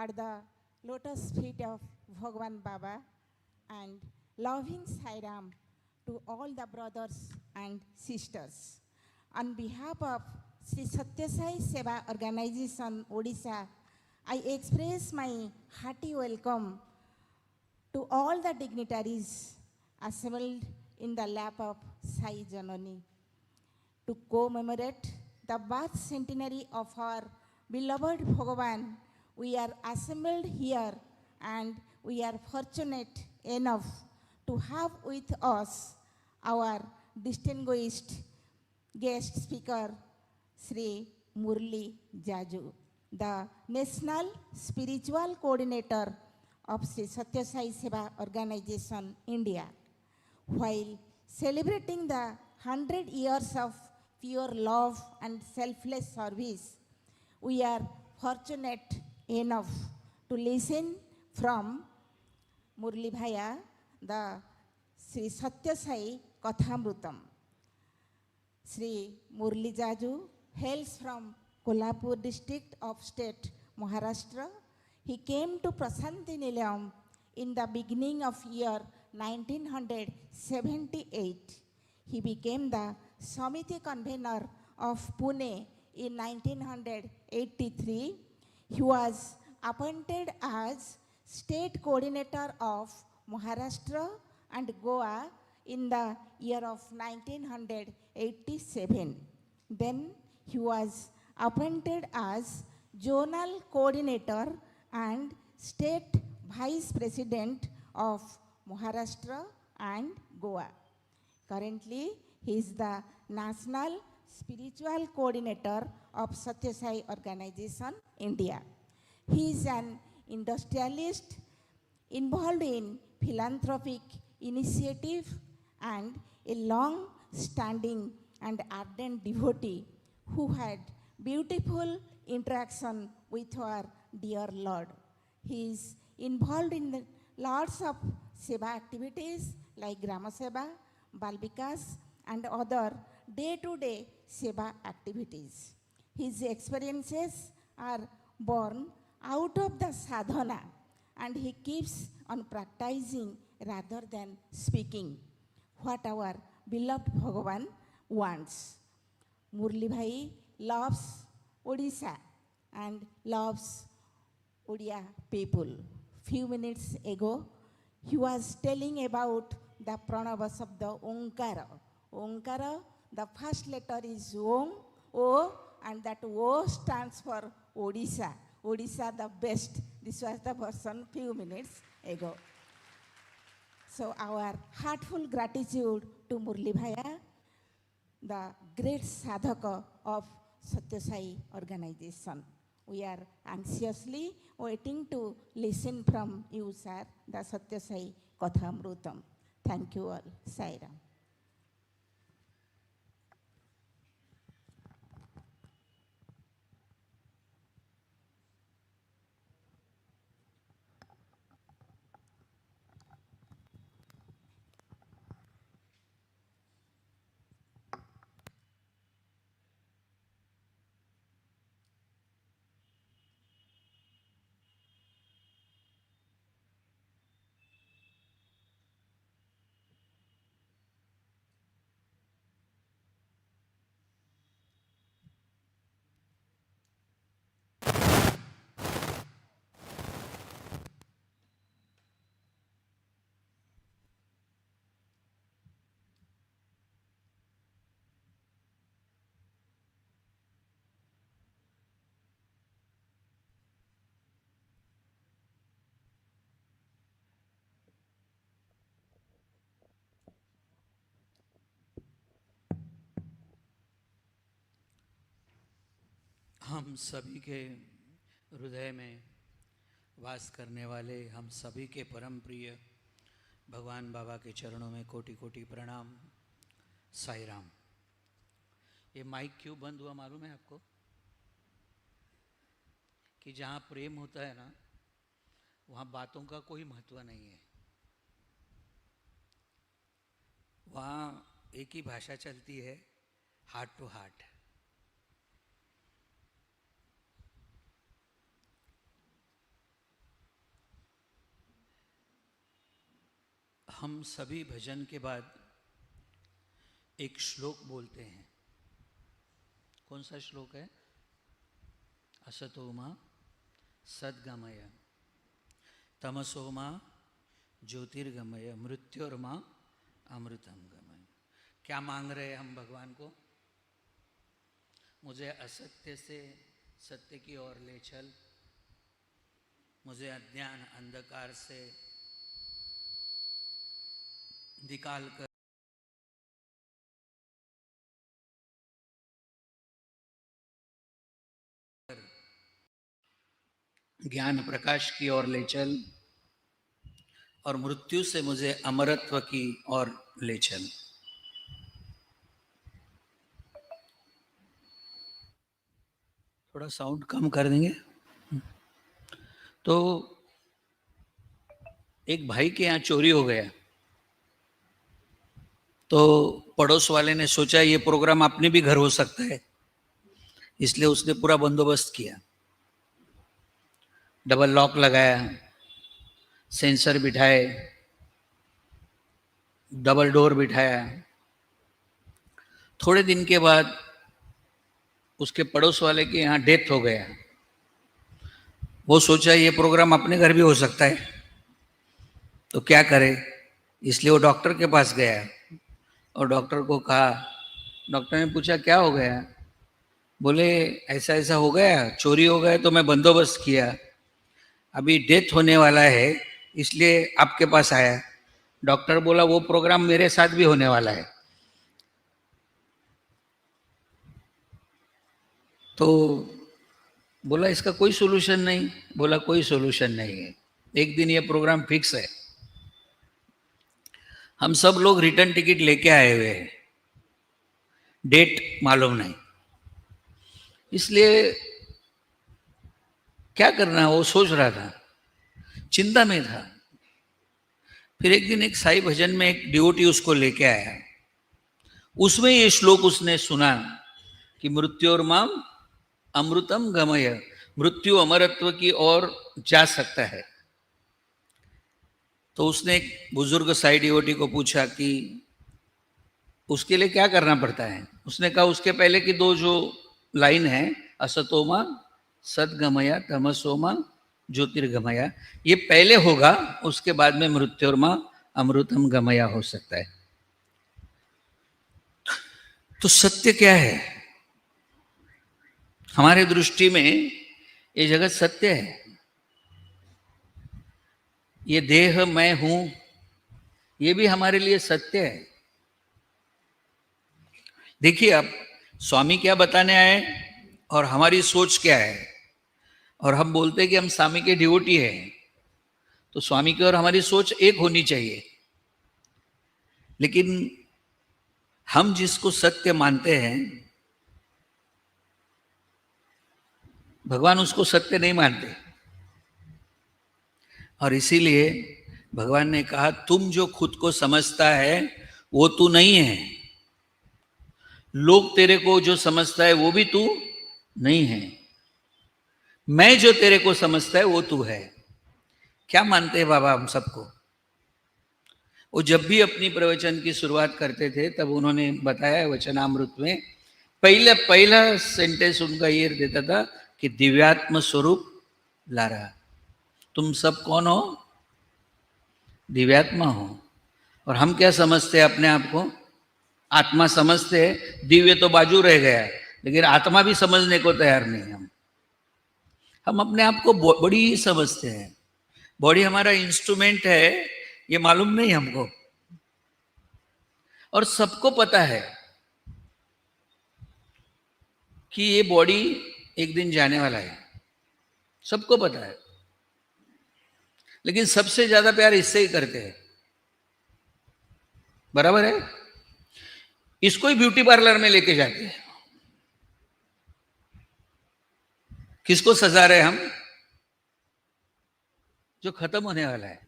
at the lotus feet of Bhagwan Baba and loving Sairam to all the brothers and sisters. On behalf of Sri Satya Sai Seva Organization, Odisha, I express my hearty welcome to all the dignitaries assembled in the lap of Sai Janani to commemorate the birth centenary of our beloved Bhagavan. We are assembled here and we are fortunate enough to have with us our distinguished guest speaker, Sri Murli Jaju, the National Spiritual Coordinator of Sri Satya Sai Seva Organization, India. While celebrating the 100 years of pure love and selfless service, we are fortunate enough to listen from Murli Bhaiya, the Sri Satya Sai Kathamrutam. Sri Murli Jaju hails from Kolhapur district of state Maharashtra. He came to Prasanthi Nilayam in the beginning of year 1978. He became the Samiti convener of Pune in 1983. He was appointed as state coordinator of Maharashtra and Goa in the year of 1987. Then he was appointed as zonal coordinator and state vice president of Maharashtra and Goa. Currently, he is the national spiritual coordinator of Satya Sai Organization, India. He is an industrialist involved in philanthropic initiative and a long-standing and ardent devotee who had beautiful interaction with our dear Lord. He is involved in lots of seva activities like Grama Seva, Bal Vikas, and other day-to-day seva activities. His experiences are born out of the sadhana and he keeps on practicing rather than speaking what our beloved Bhagavan wants. Murli Bhai loves Odisha and loves Odia people. Few minutes ago, he was telling about the Pranava Sabda Onkara. Onkara, the first letter is Om, O, and that O stands for Odisha. Odisha the best. This was the version few minutes ago. So our heartful gratitude to Murli Bhaiya, the great sadhaka of Satya Sai Organization. We are anxiously waiting to listen from you, sir, the Satya Sai Kathamrutam. Thank you all. Sai Ram. हम सभी के हृदय में वास करने वाले हम सभी के परम प्रिय भगवान बाबा के चरणों में कोटि कोटि प्रणाम। साई राम। ये माइक क्यों बंद हुआ मालूम है आपको? कि जहाँ प्रेम होता है ना, वहाँ बातों का कोई महत्व नहीं है। वहाँ एक ही भाषा चलती है, हार्ट टू हार्ट। हम सभी भजन के बाद एक श्लोक बोलते हैं। कौन सा श्लोक है? असतो मा सद्गमय, तमसो मा ज्योतिर्गमय, मृत्योर्मा अमृतम गमय। क्या मांग रहे हैं हम भगवान को? मुझे असत्य से सत्य की ओर ले चल, मुझे अज्ञान अंधकार से निकाल कर ज्ञान प्रकाश की ओर ले चल, और मृत्यु से मुझे अमरत्व की ओर ले चल। थोड़ा साउंड कम कर देंगे। तो एक भाई के यहाँ चोरी हो गया, तो पड़ोस वाले ने सोचा ये प्रोग्राम अपने भी घर हो सकता है, इसलिए उसने पूरा बंदोबस्त किया। डबल लॉक लगाया, सेंसर बिठाए, डबल डोर बिठाया। थोड़े दिन के बाद उसके पड़ोस वाले के यहाँ डेथ हो गया। वो सोचा ये प्रोग्राम अपने घर भी हो सकता है, तो क्या करे, इसलिए वो डॉक्टर के पास गया और डॉक्टर को कहा। डॉक्टर ने पूछा क्या हो गया? बोले ऐसा ऐसा हो गया, चोरी हो गया, तो मैं बंदोबस्त किया, अभी डेथ होने वाला है, इसलिए आपके पास आया। डॉक्टर बोला वो प्रोग्राम मेरे साथ भी होने वाला है। तो बोला इसका कोई सोल्यूशन नहीं? बोला कोई सोल्यूशन नहीं है, एक दिन ये प्रोग्राम फिक्स है। हम सब लोग रिटर्न टिकट लेके आए हुए हैं, डेट मालूम नहीं, इसलिए क्या करना है वो सोच रहा था, चिंता में था। फिर एक दिन एक साई भजन में एक डिवोटी उसको लेके आया, उसमें ये श्लोक उसने सुना कि मृत्योर्माम अमृतम गमय, मृत्यु अमरत्व की ओर जा सकता है। तो उसने एक बुजुर्ग साई डिवोटी को पूछा कि उसके लिए क्या करना पड़ता है। उसने कहा उसके पहले की दो जो लाइन है, असतोमा सद्गमया तमसोमा ज्योतिर्गमया, ये पहले होगा, उसके बाद में मृत्योर्मा अमृतम गमया हो सकता है। तो सत्य क्या है? हमारे दृष्टि में ये जगत सत्य है। ये देह मैं हूं, ये भी हमारे लिए सत्य है। देखिए आप, स्वामी क्या बताने आए और हमारी सोच क्या है। और हम बोलते हैं कि हम स्वामी के डिवोटी हैं, तो स्वामी की और हमारी सोच एक होनी चाहिए। लेकिन हम जिसको सत्य मानते हैं, भगवान उसको सत्य नहीं मानते। और इसीलिए भगवान ने कहा तुम जो खुद को समझता है वो तू नहीं है, लोग तेरे को जो समझता है वो भी तू नहीं है, मैं जो तेरे को समझता है वो तू है। क्या मानते हैं बाबा हम सबको? वो जब भी अपनी प्रवचन की शुरुआत करते थे तब उन्होंने बताया वचनामृत में, पहला सेंटेंस उनका ये देता था कि दिव्यात्म स्वरूप लारा। तुम सब कौन हो? दिव्यात्मा हो। और हम क्या समझते हैं अपने आप को? आत्मा समझते हैं, दिव्य तो बाजू रह गया, लेकिन आत्मा भी समझने को तैयार नहीं। हम अपने आप को बड़ी ही समझते हैं। बॉडी हमारा इंस्ट्रूमेंट है, ये मालूम नहीं हमको। और सबको पता है कि ये बॉडी एक दिन जाने वाला है, सबको पता है, लेकिन सबसे ज्यादा प्यार इससे ही करते हैं। बराबर है? इसको ही ब्यूटी पार्लर में लेके जाते हैं। किसको सजा रहे हम? जो खत्म होने वाला है।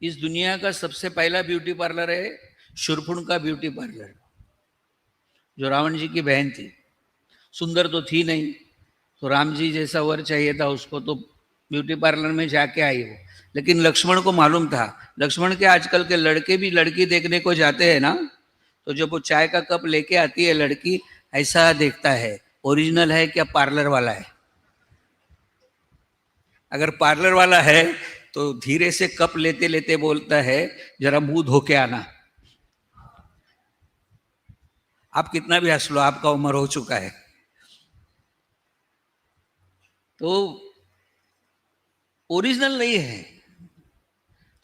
इस दुनिया का सबसे पहला ब्यूटी पार्लर है शूरपुण का ब्यूटी पार्लर, जो रावण जी की बहन थी। सुंदर तो थी नहीं, तो राम जी जैसा वर चाहिए था उसको, तो ब्यूटी पार्लर में जाके आई वो, लेकिन लक्ष्मण को मालूम था। लक्ष्मण के आजकल के लड़के भी लड़की देखने को जाते हैं ना, तो जब वो चाय का कप लेके आती है लड़की, ऐसा देखता है ओरिजिनल है क्या पार्लर वाला है। अगर पार्लर वाला है तो धीरे से कप लेते लेते बोलता है जरा मुंह धो के आना। आप कितना भी हंस लो, आपका उम्र हो चुका है। तो ओरिजिनल नहीं है।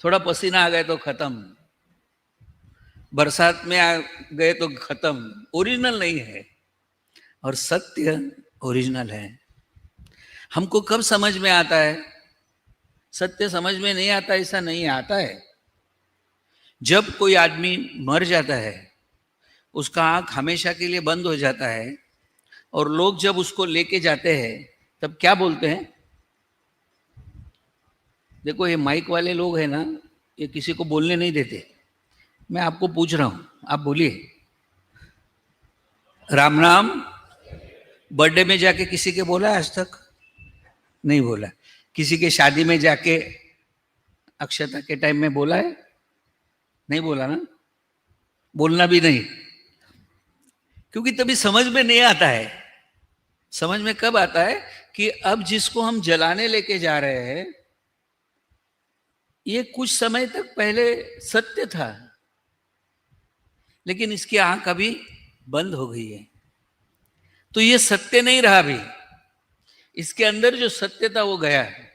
थोड़ा पसीना आ गए तो खत्म, बरसात में आ गए तो खत्म, ओरिजिनल नहीं है। और सत्य ओरिजिनल है। हमको कब समझ में आता है? सत्य समझ में नहीं आता ऐसा नहीं आता है। जब कोई आदमी मर जाता है, उसका आंख हमेशा के लिए बंद हो जाता है, और लोग जब उसको लेके जाते हैं तब क्या बोलते हैं? देखो ये माइक वाले लोग हैं ना, ये किसी को बोलने नहीं देते। मैं आपको पूछ रहा हूं, आप बोलिए। राम नाम बर्थडे में जाके किसी के बोला है आज तक? नहीं बोला। किसी के शादी में जाके अक्षता के टाइम में बोला है? नहीं बोला ना, बोलना भी नहीं, क्योंकि तभी समझ में नहीं आता है। समझ में कब आता है? कि अब जिसको हम जलाने लेके जा रहे हैं, ये कुछ समय तक पहले सत्य था, लेकिन इसकी आंख अभी बंद हो गई है, तो ये सत्य नहीं रहा। भी इसके अंदर जो सत्य था वो गया है,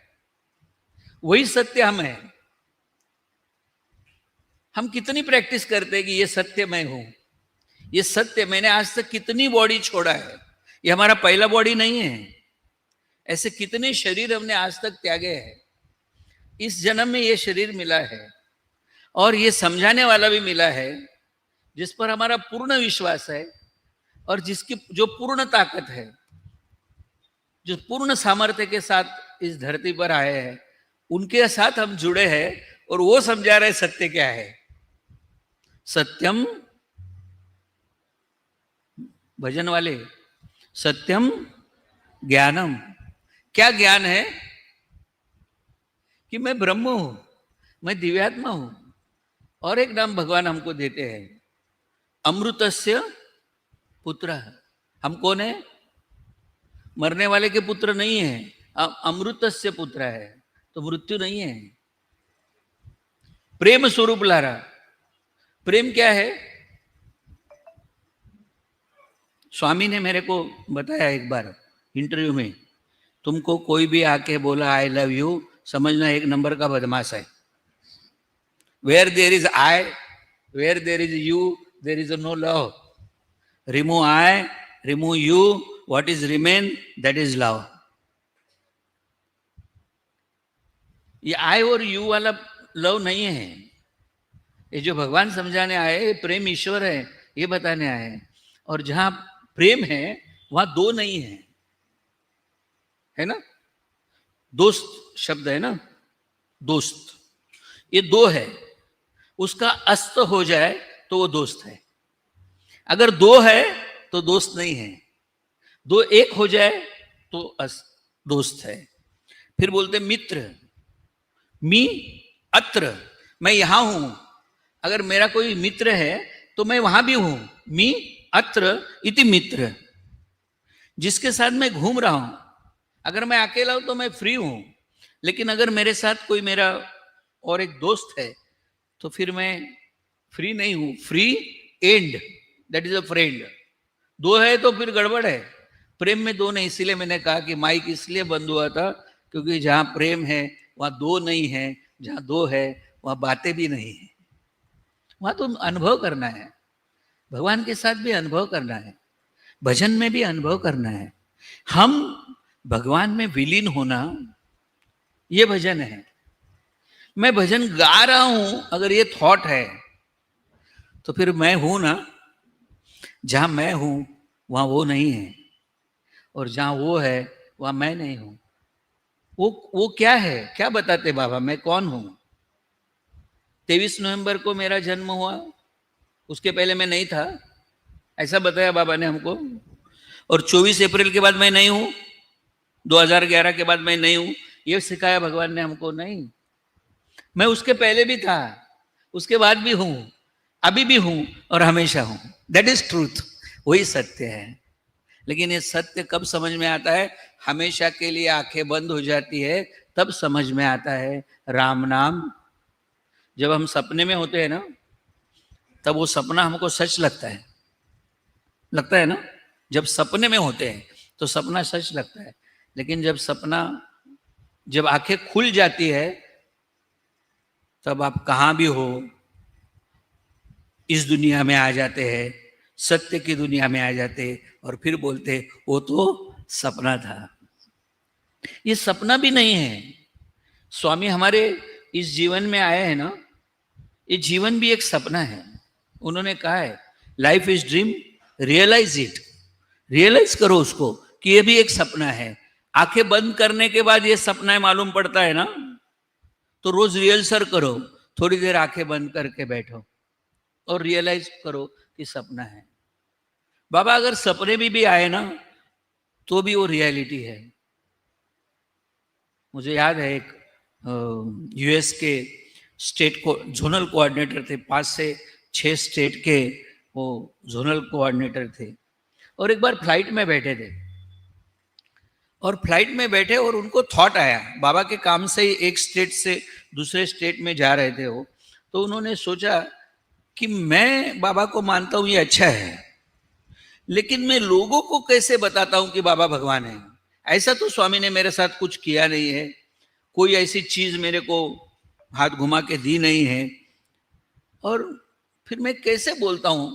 वही सत्य हम है। हम कितनी प्रैक्टिस करते हैं कि ये सत्य मैं हूं, ये सत्य। मैंने आज तक कितनी बॉडी छोड़ा है, ये हमारा पहला बॉडी नहीं है। ऐसे कितने शरीर हमने आज तक त्यागे हैं। इस जन्म में ये शरीर मिला है, और ये समझाने वाला भी मिला है जिस पर हमारा पूर्ण विश्वास है, और जिसकी जो पूर्ण ताकत है, जो पूर्ण सामर्थ्य के साथ इस धरती पर आए हैं, उनके साथ हम जुड़े हैं, और वो समझा रहे सत्य क्या है। सत्यम, भजन वाले, सत्यम ज्ञानम। क्या ज्ञान है? कि मैं ब्रह्म हूं, मैं दिव्यात्मा हूं। और एक नाम भगवान हमको देते हैं, अमृतस्य पुत्र। हम कौन है? मरने वाले के पुत्र नहीं है, अमृतस्य पुत्र है, तो मृत्यु नहीं है। प्रेम स्वरूप लारा। प्रेम क्या है? स्वामी ने मेरे को बताया एक बार इंटरव्यू में, तुमको कोई भी आके बोला आई लव यू, समझना एक नंबर का बदमाश है। Where there is I, where there is you, there is no love. Remove I, remove you, what is remain, that is love. ये आई और यू वाला लव नहीं है। ये जो भगवान समझाने आए, प्रेम ईश्वर है, ये बताने आए। और जहां प्रेम है वहां दो नहीं है ना? दोस्त शब्द है ना, दोस्त, ये दो है। उसका अस्त हो जाए तो वो दोस्त है। अगर दो है तो दोस्त नहीं है, दो एक हो जाए तो दोस्त है। फिर बोलते मित्र, मी अत्र, मैं यहां हूं। अगर मेरा कोई मित्र है तो मैं वहां भी हूं। मी अत्र इति मित्र, जिसके साथ मैं घूम रहा हूं। अगर मैं अकेला हूं तो मैं फ्री हूं, लेकिन अगर मेरे साथ कोई मेरा और एक दोस्त है तो फिर मैं फ्री नहीं हूं। Free and, that is a friend. दो है तो फिर गड़बड़ है। प्रेम में दो नहीं। इसीलिए मैंने कहा कि माइक इसलिए बंद हुआ था, क्योंकि जहां प्रेम है वहां दो नहीं है, जहां दो है वहां बातें भी नहीं है। वहां तो अनुभव करना है, भगवान के साथ भी अनुभव करना है, भजन में भी अनुभव करना है। हम भगवान में विलीन होना, ये भजन है। मैं भजन गा रहा हूं, अगर ये थॉट है तो फिर मैं हूं ना। जहां मैं हूं वहां वो नहीं है, और जहां वो है वहां मैं नहीं हूं। वो क्या है? क्या बताते बाबा, मैं कौन हूं? 23 नवंबर को मेरा जन्म हुआ, उसके पहले मैं नहीं था, ऐसा बताया बाबा ने हमको। और 24 अप्रैल के बाद मैं नहीं हूं, 2011 के बाद मैं नहीं हूं, ये सिखाया भगवान ने हमको? नहीं। मैं उसके पहले भी था, उसके बाद भी हूं, अभी भी हूं और हमेशा हूं। दैट इज ट्रूथ, वही सत्य है। लेकिन ये सत्य कब समझ में आता है? हमेशा के लिए आंखें बंद हो जाती है तब समझ में आता है राम नाम। जब हम सपने में होते हैं ना, तब वो सपना हमको सच लगता है ना। जब सपने में होते हैं तो सपना सच लगता है, लेकिन जब आंखें खुल जाती है तब आप कहां भी हो इस दुनिया में आ जाते हैं, सत्य की दुनिया में आ जाते और फिर बोलते वो तो सपना था। ये सपना भी नहीं है। स्वामी हमारे इस जीवन में आए हैं ना, ये जीवन भी एक सपना है। उन्होंने कहा है life is dream, realize it. Realize करो उसको कि ये भी एक सपना है। आंखें बंद करने के बाद ये सपना है मालूम पड़ता है ना, तो रोज रिहर्सल करो, थोड़ी देर आंखें बंद करके बैठो और रियलाइज करो कि सपना है। बाबा अगर सपने भी आए ना तो भी वो रियलिटी है। मुझे याद है एक यूएस के स्टेट को जोनल कोऑर्डिनेटर थे, 5 से 6 स्टेट के वो जोनल कोऑर्डिनेटर थे। और एक बार फ्लाइट में बैठे थे और उनको थॉट आया, बाबा के काम से ही एक स्टेट से दूसरे स्टेट में जा रहे थे वो। तो उन्होंने सोचा कि मैं बाबा को मानता हूं, ये अच्छा है, लेकिन मैं लोगों को कैसे बताता हूं कि बाबा भगवान है। ऐसा तो स्वामी ने मेरे साथ कुछ किया नहीं है, कोई ऐसी चीज मेरे को हाथ घुमा के दी नहीं है, और फिर मैं कैसे बोलता हूं।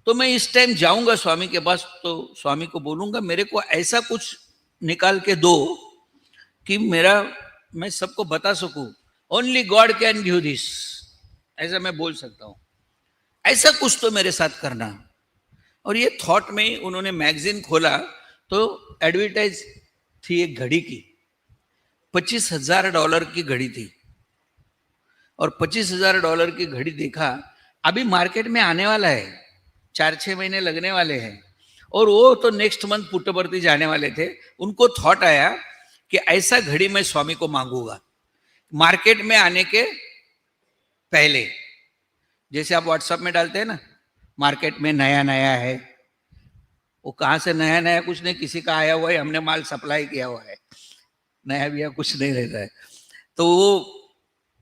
तो मैं इस टाइम जाऊंगा स्वामी के पास, तो स्वामी को बोलूंगा मेरे को ऐसा कुछ निकाल के दो कि मैं सबको बता सकूं, only God can give this, ऐसा मैं बोल सकता हूं, ऐसा कुछ तो मेरे साथ करना। और ये थॉट में उन्होंने मैगजीन खोला तो एडवर्टाइज थी एक घड़ी की, $25,000 की घड़ी थी। और $25,000 की घड़ी देखा, अभी मार्केट में आने वाला है, 4-6 महीने लगने वाले हैं, और वो तो नेक्स्ट मंथ पुट्टपर्ती जाने वाले थे। उनको थॉट आया कि ऐसा घड़ी मैं स्वामी को मांगूंगा मार्केट में आने के पहले। जैसे आप व्हाट्सएप में डालते हैं ना, मार्केट में नया नया है, वो कहां से नया नया कुछ नहीं, किसी का आया हुआ है, हमने माल सप्लाई किया हुआ है, नया भी कुछ नहीं रहता है। तो वो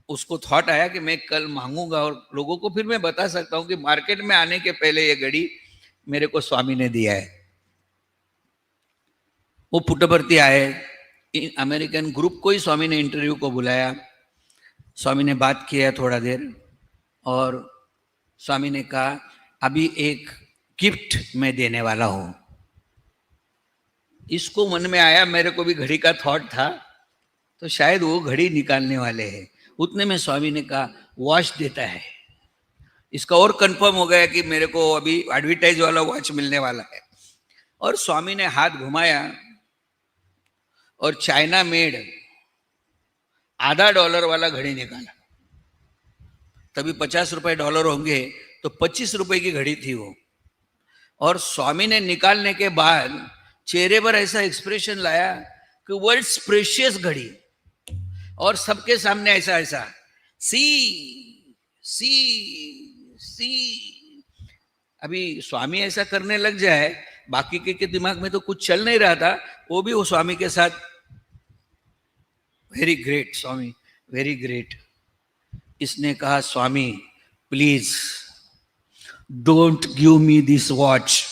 उसको थॉट आया कि मैं कल मांगूंगा और लोगों को फिर मैं बता सकता हूं कि मार्केट में आने के पहले ये घड़ी मेरे को स्वामी ने दिया है। वो पुट्टपर्ती आए, अमेरिकन ग्रुप को ही स्वामी ने इंटरव्यू को बुलाया। स्वामी ने बात किया थोड़ा देर और स्वामी ने कहा अभी एक गिफ्ट मैं देने वाला हूं। इसको मन में आया, मेरे को भी घड़ी का थॉट था, तो शायद वो घड़ी निकालने वाले हैं। उतने में स्वामी ने कहा वॉच देता है। इसका और कंफर्म हो गया कि मेरे को अभी एडवर्टाइज वाला वॉच मिलने वाला है। और स्वामी ने हाथ घुमाया और चाइना मेड $0.50 वाला घड़ी निकाला। तभी $50 होंगे, तो $25 की घड़ी थी वो। और स्वामी ने निकालने के बाद चेहरे पर ऐसा एक्सप्रेशन लाया कि वर्ल्ड्स प्रेशियस घड़ी, और सबके सामने ऐसा ऐसा सी सी सी। अभी स्वामी ऐसा करने लग जाए, बाकी के दिमाग में तो कुछ चल नहीं रहा था, वो भी वो स्वामी के साथ very great swami, very great. इसने कहा swami please don't give me this watch,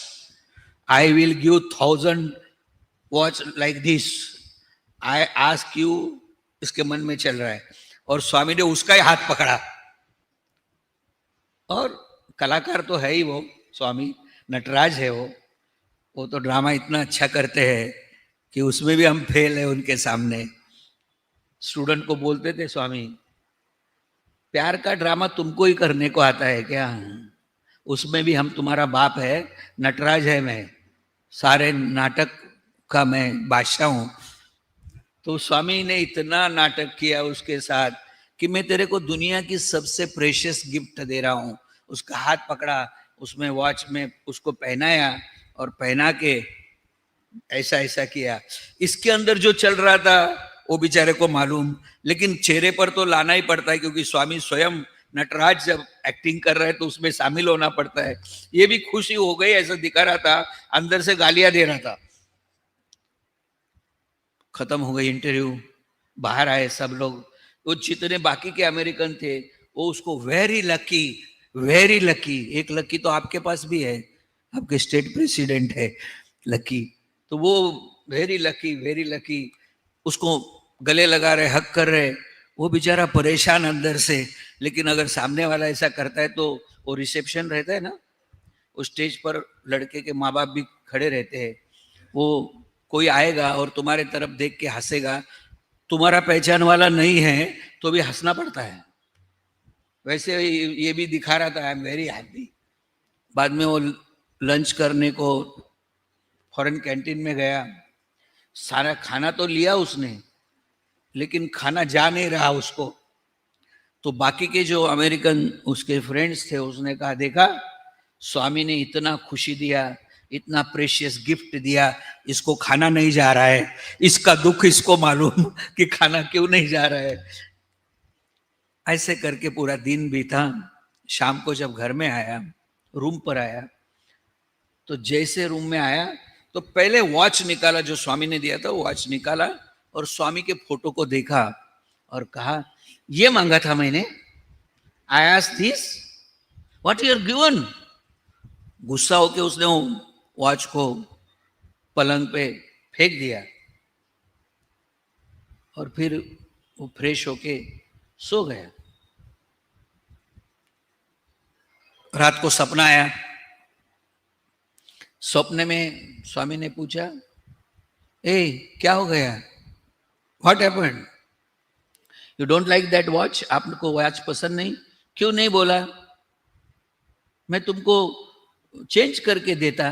I will give 1000 watch like this, I ask you. इसके मन में चल रहा है, और स्वामी ने उसका ही हाथ पकड़ा। और कलाकार तो है ही वो स्वामी, नटराज है वो तो ड्रामा इतना अच्छा करते हैं कि उसमें भी हम फेल है उनके सामने। स्टूडेंट को बोलते थे स्वामी प्यार का ड्रामा तुमको ही करने को आता है क्या? उसमें भी हम तुम्हारा बाप है, नटराज है मैं, सारे नाटक का मैं बादशाह हूं। तो स्वामी ने इतना नाटक किया उसके साथ कि मैं तेरे को दुनिया की सबसे प्रेशियस गिफ्ट दे रहा हूं। उसका हाथ पकड़ा, उसमें वॉच में उसको पहनाया और पहना के ऐसा ऐसा किया। इसके अंदर जो चल रहा था वो बेचारे को मालूम, लेकिन चेहरे पर तो लाना ही पड़ता है क्योंकि स्वामी स्वयं नटराज जब एक्टिंग कर रहे हैं तो उसमें शामिल होना पड़ता है। ये भी खुशी हो गई ऐसा दिखा रहा था, अंदर से गालियां दे रहा था। खत्म हो गई इंटरव्यू, बाहर आए सब लोग, वो जितने बाकी के अमेरिकन थे वो उसको वेरी लकी, वेरी लकी, एक लकी तो आपके पास भी है, आपके स्टेट प्रेसिडेंट है लकी, तो वो वेरी लकी, वेरी लकी उसको गले लगा रहे, हक कर रहे। वो बेचारा परेशान अंदर से, लेकिन अगर सामने वाला ऐसा करता है तो वो रिसेप्शन रहता है ना, उस स्टेज पर लड़के के माँ बाप भी खड़े रहते हैं, वो कोई आएगा और तुम्हारे तरफ देख के हंसेगा, तुम्हारा पहचान वाला नहीं है तो भी हंसना पड़ता है। वैसे ये भी दिखा रहा था, आई एम वेरी हैप्पी। बाद में वो लंच करने को फॉरेन कैंटीन में गया, सारा खाना तो लिया उसने, लेकिन खाना जा नहीं रहा उसको। तो बाकी के जो अमेरिकन उसके फ्रेंड्स थे, उसने कहा देखा स्वामी ने इतना खुशी दिया, इतना प्रेशियस गिफ्ट दिया, इसको खाना नहीं जा रहा है, इसका दुख इसको मालूम कि खाना क्यों नहीं जा रहा है। ऐसे करके पूरा दिन बीता। शाम को जब घर में आया, रूम पर आया, तो जैसे रूम में आया तो पहले वॉच निकाला, जो स्वामी ने दिया था वॉच निकाला और स्वामी के फोटो को देखा और कहा ये मांगा था मैंने, I asked this, what you are given. गुस्सा होके उसने वॉच को पलंग पे फेंक दिया और फिर वो फ्रेश होके सो गया। रात को सपना आया, सपने में स्वामी ने पूछा ए क्या हो गया, what happened, you don't like that watch, आपको वॉच पसंद नहीं, क्यों नहीं बोला, मैं तुमको चेंज करके देता,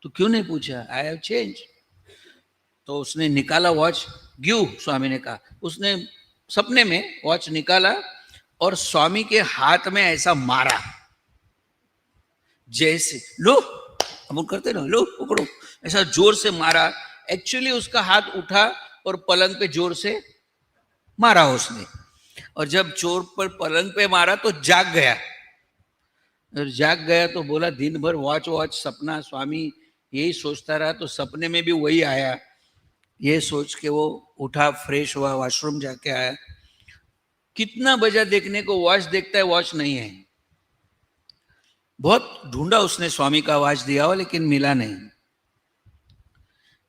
तो क्यों नहीं पूछा, आई हैव चेंज। तो उसने निकाला वॉच, गिव, स्वामी ने कहा, उसने सपने में वॉच निकाला और स्वामी के हाथ में ऐसा मारा, जैसे लो हम करते ना, लो पकड़ो, ऐसा जोर से मारा। एक्चुअली उसका हाथ उठा और पलंग पे जोर से मारा उसने, और जब चोर पर पलंग पे मारा तो जाग गया, और जाग गया तो बोला दिन भर वॉच वॉच सपना, स्वामी यही सोचता रहा, तो सपने में भी वही आया। ये सोच के वो उठा, फ्रेश हुआ, वॉशरूम जाके आया, कितना बजा देखने को वॉच देखता है, वॉच नहीं है। बहुत ढूंढा उसने स्वामी का वॉच दिया हो, लेकिन मिला नहीं।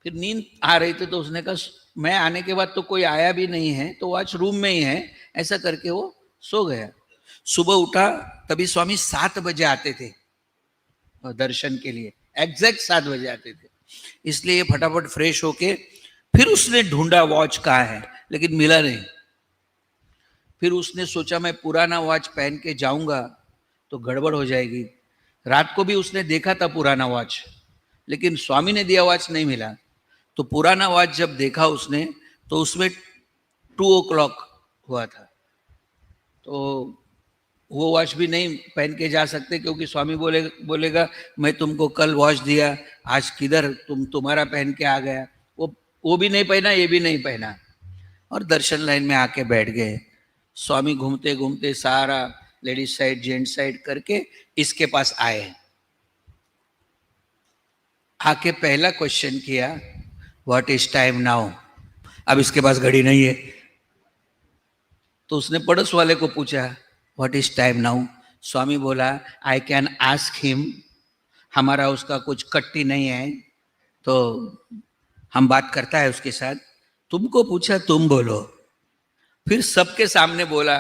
फिर नींद आ रही थी तो उसने कहा मैं आने के बाद तो कोई आया भी नहीं है, तो वॉच रूम में ही है, ऐसा करके वो सो गया। सुबह उठा तभी स्वामी 7 बजे आते थे दर्शन के लिए, एग्जैक्ट 7 बजे आते थे, इसलिए फटाफट फ्रेश होके फिर उसने ढूंढा वॉच कहाँ है, लेकिन मिला नहीं। फिर उसने सोचा मैं पुराना वॉच पहन के जाऊंगा तो गड़बड़ हो जाएगी। रात को भी उसने देखा था पुराना वॉच, लेकिन स्वामी ने दिया वॉच नहीं मिला। तो पुराना वॉच जब देखा उसने तो उसमें 2 o'clock हुआ था, तो वो वॉच भी नहीं पहन के जा सकते क्योंकि स्वामी बोलेगा मैं तुमको कल वॉच दिया, आज किधर तुम्हारा पहन के आ गया। वो भी नहीं पहना, ये भी नहीं पहना, और दर्शन लाइन में आके बैठ गए। स्वामी घूमते घूमते सारा लेडीज साइड जेंट साइड करके इसके पास आए, आके पहला क्वेश्चन किया व्हाट इज टाइम नाउ। अब इसके पास घड़ी नहीं है, तो उसने पड़ोस वाले को पूछा व्हाट इज टाइम नाउ। स्वामी बोला आई कैन आस्क हिम, हमारा उसका कुछ कट्टी नहीं है तो हम बात करता है उसके साथ, तुमको पूछा तुम बोलो। फिर सबके सामने बोला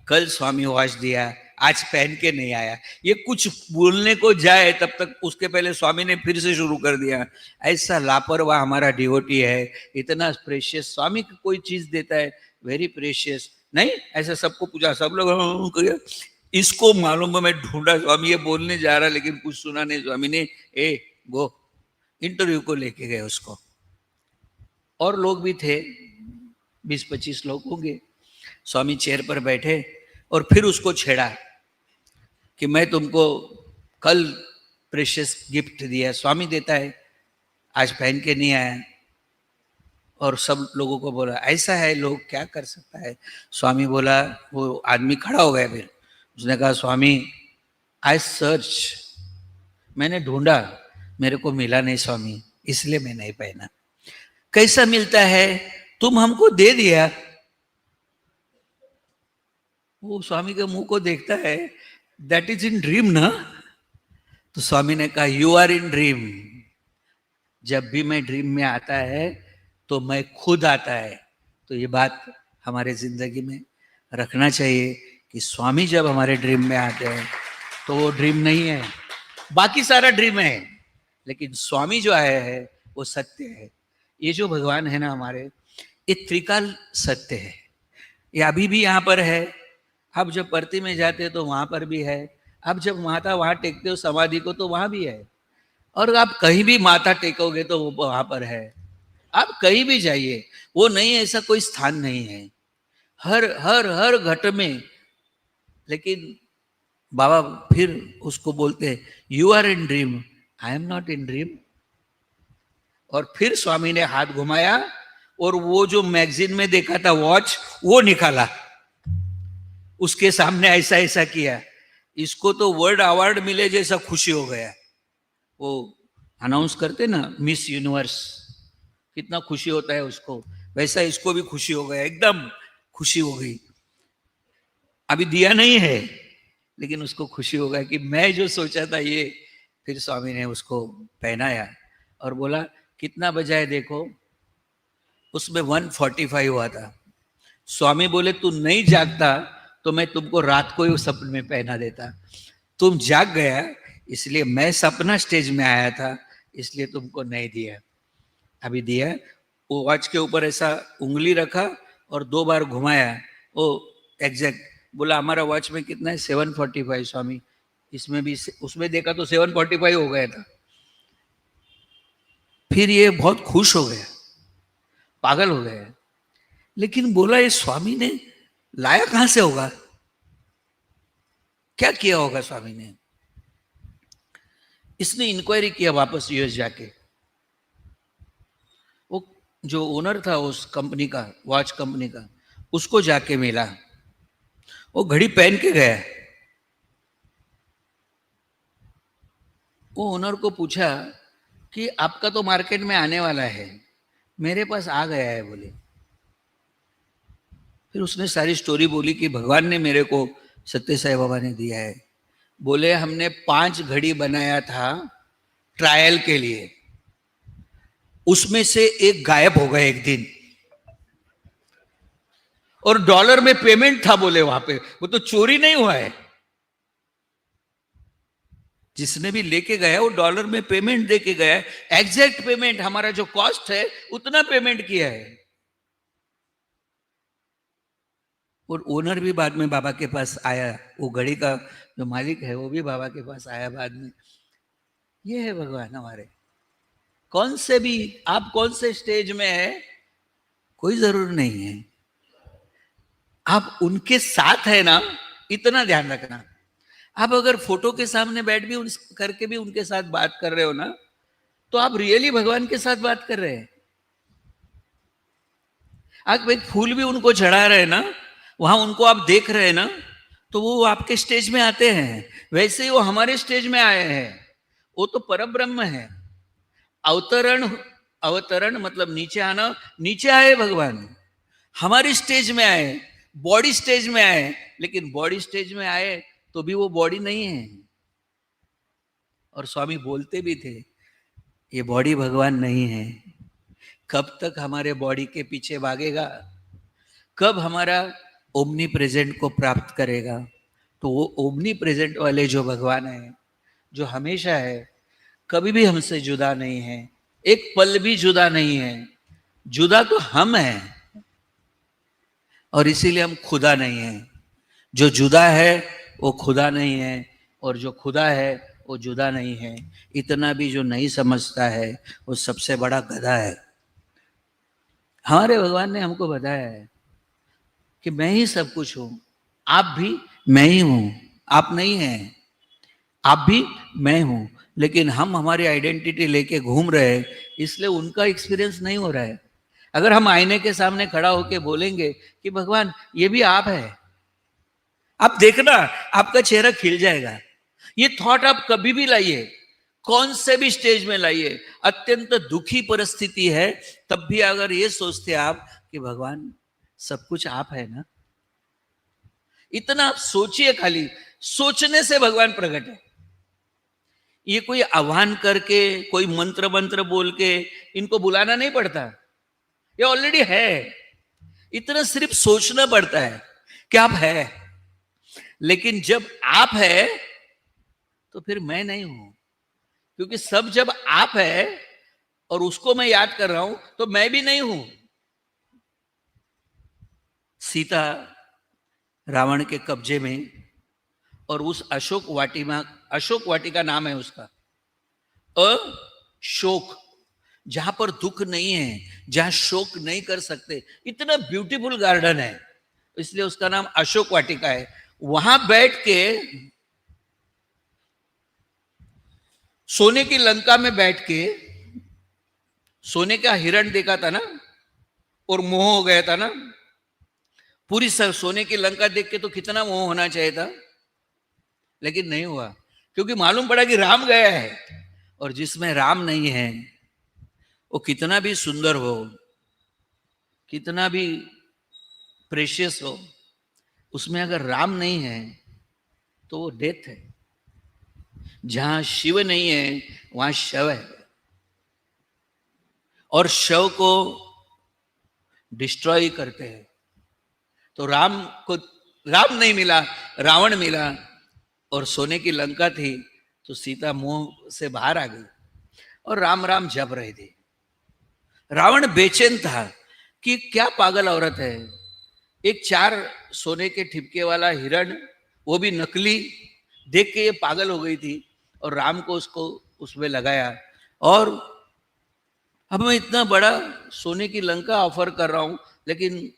कल स्वामी वॉच दिया, आज पहन के नहीं आया। ये कुछ बोलने को जाए तब तक उसके पहले स्वामी ने फिर से शुरू कर दिया, ऐसा लापरवाह हमारा डिवोटी है, इतना प्रेशियस स्वामी को कोई चीज देता है, वेरी प्रेशियस नहीं, ऐसा सबको पूछा। सब लोग इसको मालूम है मैं ढूंढा, स्वामी ये बोलने जा रहा लेकिन कुछ सुना नहीं। स्वामी ने वो इंटरव्यू को लेके गए उसको, और लोग भी थे, 20-25 लोग होंगे। स्वामी चेयर पर बैठे और फिर उसको छेड़ा कि मैं तुमको कल प्रेशियस गिफ्ट दिया, स्वामी देता है, आज पहन के नहीं आया। और सब लोगों को बोला ऐसा है, लोग क्या कर सकता है। स्वामी बोला, वो आदमी खड़ा हो गया, फिर उसने कहा स्वामी आई सर्च, मैंने ढूंढा, मेरे को मिला नहीं स्वामी, इसलिए मैं नहीं पहना। कैसा मिलता है, तुम हमको दे दिया। वो स्वामी के मुंह को देखता है, दैट इज इन ड्रीम ना। तो स्वामी ने कहा यू आर इन ड्रीम। जब भी मैं ड्रीम में आता है तो मैं खुद आता है। तो ये बात हमारे जिंदगी में रखना चाहिए कि स्वामी जब हमारे ड्रीम में आते हैं तो वो ड्रीम नहीं है, बाकी सारा ड्रीम है, लेकिन स्वामी जो आया है वो सत्य है। ये जो भगवान है ना हमारे, ये त्रिकाल सत्य है। ये अभी भी यहाँ पर है। आप जब परती में जाते हो तो वहां पर भी है, आप जब माता वहां टेकते हो समाधि को तो वहां भी है, और आप कहीं भी माथा टेकोगे तो वो वहां पर है। आप कहीं भी जाइए, वो नहीं, ऐसा कोई स्थान नहीं है, हर हर हर घट में। लेकिन बाबा फिर उसको बोलते हैं you are in dream, I am not in dream. और फिर स्वामी ने हाथ घुमाया और वो जो मैगजीन में देखा था वॉच, वो निकाला, उसके सामने ऐसा ऐसा किया। इसको तो वर्ल्ड अवार्ड मिले जैसा खुशी हो गया। वो अनाउंस करते ना मिस यूनिवर्स, कितना खुशी होता है उसको, वैसा इसको भी खुशी हो गया, एकदम खुशी हो गई। अभी दिया नहीं है, लेकिन उसको खुशी हो गया कि मैं जो सोचा था ये। फिर स्वामी ने उसको पहनाया और बोला कितना बजा है देखो। उसमें 145 हुआ था। स्वामी बोले तू नहीं जागता तो मैं तुमको रात को ही सपने में पहना देता, तुम जाग गया इसलिए मैं सपना स्टेज में आया था, इसलिए तुमको नहीं दिया, अभी दिया। वो वॉच के ऊपर ऐसा उंगली रखा और 2 बार घुमाया, वो एग्जैक्ट बोला हमारा वॉच में कितना है 745 स्वामी, इसमें भी, उसमें देखा तो 745 हो गया था। फिर ये बहुत खुश हो गया, पागल हो गया, लेकिन बोला ये स्वामी ने लाया कहां से होगा, क्या किया होगा स्वामी ने। इसने इंक्वायरी किया वापस यूएस जाके। वो जो ओनर था उस कंपनी का, वॉच कंपनी का, उसको जाके मिला। वो घड़ी पहन के गया। वो ओनर को पूछा कि आपका तो मार्केट में आने वाला है, मेरे पास आ गया है बोले। फिर उसने सारी स्टोरी बोली कि भगवान ने मेरे को सत्य साई बाबा ने दिया है। बोले हमने 5 घड़ी बनाया था ट्रायल के लिए, उसमें से एक गायब हो गया एक दिन, और डॉलर में पेमेंट था बोले वहां पे, वो तो चोरी नहीं हुआ है। जिसने भी लेके गया वो डॉलर में पेमेंट दे के गया है, एग्जैक्ट पेमेंट हमारा जो कॉस्ट है उतना पेमेंट किया है। और ओनर भी बाद में बाबा के पास आया, वो घड़ी का जो मालिक है वो भी बाबा के पास आया बाद में। ये है भगवान हमारे। कौन से भी, आप कौन से स्टेज में है कोई जरूर नहीं है, आप उनके साथ है ना, इतना ध्यान रखना। आप अगर फोटो के सामने बैठ भी करके भी उनके साथ बात कर रहे हो ना, तो आप रियली भगवान के साथ बात कर रहे हैं। आप एक फूल भी उनको चढ़ा रहे हैं ना, वहां उनको आप देख रहे हैं ना, तो वो आपके स्टेज में आते हैं। वैसे ही वो हमारे स्टेज में आए हैं। वो तो परब्रह्म है। अवतरण, अवतरण मतलब नीचे आना, नीचे आए भगवान, हमारी स्टेज में आए, बॉडी स्टेज में आए, लेकिन बॉडी स्टेज में आए तो भी वो बॉडी नहीं है। और स्वामी बोलते भी थे ये बॉडी भगवान नहीं है। कब तक हमारे बॉडी के पीछे भागेगा, कब हमारा ओमनी प्रेजेंट को प्राप्त करेगा। तो वो ओमनी प्रेजेंट वाले जो भगवान है, जो हमेशा है, कभी भी हमसे जुदा नहीं है, एक पल भी जुदा नहीं है। जुदा तो हम हैं, और इसीलिए हम खुदा नहीं है। जो जुदा है वो खुदा नहीं है, और जो खुदा है वो जुदा नहीं है। इतना भी जो नहीं समझता है वो सबसे बड़ा गधा है। हमारे भगवान ने हमको बताया है कि मैं ही सब कुछ हूं, आप भी मैं ही हूं, आप नहीं हैं, आप भी मैं हूं। लेकिन हम हमारी आइडेंटिटी लेके घूम रहे हैं, इसलिए उनका एक्सपीरियंस नहीं हो रहा है। अगर हम आईने के सामने खड़ा होके बोलेंगे कि भगवान ये भी आप है, आप देखना आपका चेहरा खिल जाएगा। ये थॉट आप कभी भी लाइए, कौन से भी स्टेज में लाइए, अत्यंत दुखी परिस्थिति है, तब भी अगर ये सोचते आप कि भगवान सब कुछ आप है ना, इतना आप सोचिए, खाली सोचने से भगवान प्रकट है। ये कोई आह्वान करके, कोई मंत्र मंत्र बोल के इनको बुलाना नहीं पड़ता, ये ऑलरेडी है। इतना सिर्फ सोचना पड़ता है कि आप है। लेकिन जब आप है तो फिर मैं नहीं हूं, क्योंकि सब जब आप है और उसको मैं याद कर रहा हूं तो मैं भी नहीं हूं। सीता रावण के कब्जे में, और उस अशोक वाटिका नाम है उसका, अशोक, जहां पर दुख नहीं है, जहां शोक नहीं कर सकते, इतना ब्यूटीफुल गार्डन है, इसलिए उसका नाम अशोक वाटिका है। वहां बैठ के, सोने की लंका में बैठ के, सोने का हिरण देखा था ना और मोह हो गया था ना, पूरी सोने की लंका देख के तो कितना मोह होना चाहिए था, लेकिन नहीं हुआ, क्योंकि मालूम पड़ा कि राम गया है। और जिसमें राम नहीं है वो कितना भी सुंदर हो, कितना भी प्रेशियस हो, उसमें अगर राम नहीं है तो वो डेथ है। जहां शिव नहीं है वहां शव है, और शव को डिस्ट्रॉय करते हैं। तो राम को राम नहीं मिला, रावण मिला, और सोने की लंका थी तो सीता मुंह से बाहर आ गई और राम राम जप रहे थे। रावण बेचैन था कि क्या पागल औरत है, एक 4 सोने के ठिपके वाला हिरण, वो भी नकली, देख के ये पागल हो गई थी और राम को उसको उसमें लगाया। और अब मैं इतना बड़ा सोने की लंका ऑफर कर रहा हूं, लेकिन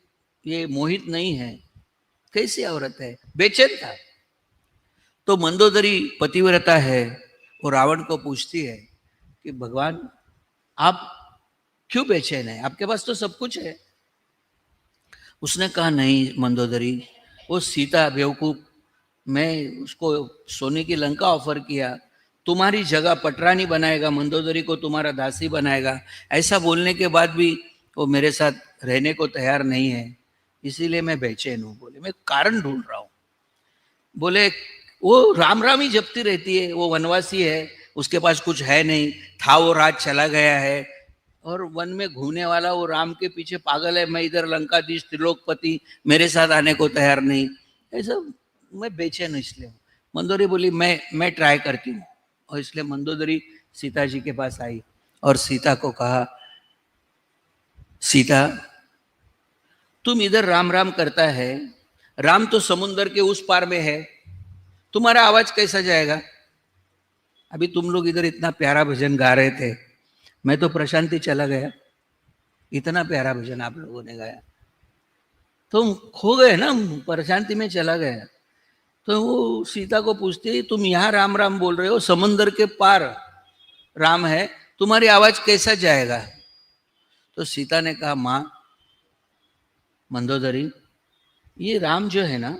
ये मोहित नहीं है, कैसी औरत है, बेचैन था। तो मंदोदरी पतिव्रता है, वो रावण को पूछती है कि भगवान आप क्यों बेचैन है, आपके पास तो सब कुछ है। उसने कहा नहीं मंदोदरी, वो सीता बेवकूफ, मैं उसको सोने की लंका ऑफर किया, तुम्हारी जगह पटरानी बनाएगा, मंदोदरी को तुम्हारा दासी बनाएगा, ऐसा बोलने के बाद भी वो मेरे साथ रहने को तैयार नहीं है, इसीलिए मैं बेचैन हूं। बोले मैं कारण ढूंढ रहा हूं। बोले वो राम राम ही जपती रहती है, वो वनवासी है, उसके पास कुछ है नहीं, था वो राज चला गया है, और वन में घूमने वाला वो राम के पीछे पागल है, मैं इधर लंकाधीश त्रिलोकपति, मेरे साथ आने को तैयार नहीं, ऐसा मैं बेचैन इसलिए हूँ। मंदोदरी बोली मैं ट्राई करती हूँ, और इसलिए मंदोदरी सीता जी के पास आई और सीता को कहा, सीता तुम इधर राम राम करता है, राम तो समुंदर के उस पार में है, तुम्हारा आवाज कैसा जाएगा। अभी तुम लोग इधर इतना प्यारा भजन गा रहे थे, मैं तो प्रशांति चला गया, इतना प्यारा भजन आप लोगों ने गाया, तुम खो गए ना, प्रशांति में चला गया। तो वो सीता को पूछती, तुम यहाँ राम राम बोल रहे हो, समुंदर के पार राम है, तुम्हारी आवाज कैसा जाएगा। तो सीता ने कहा, मां मंदोदरी, ये राम जो है ना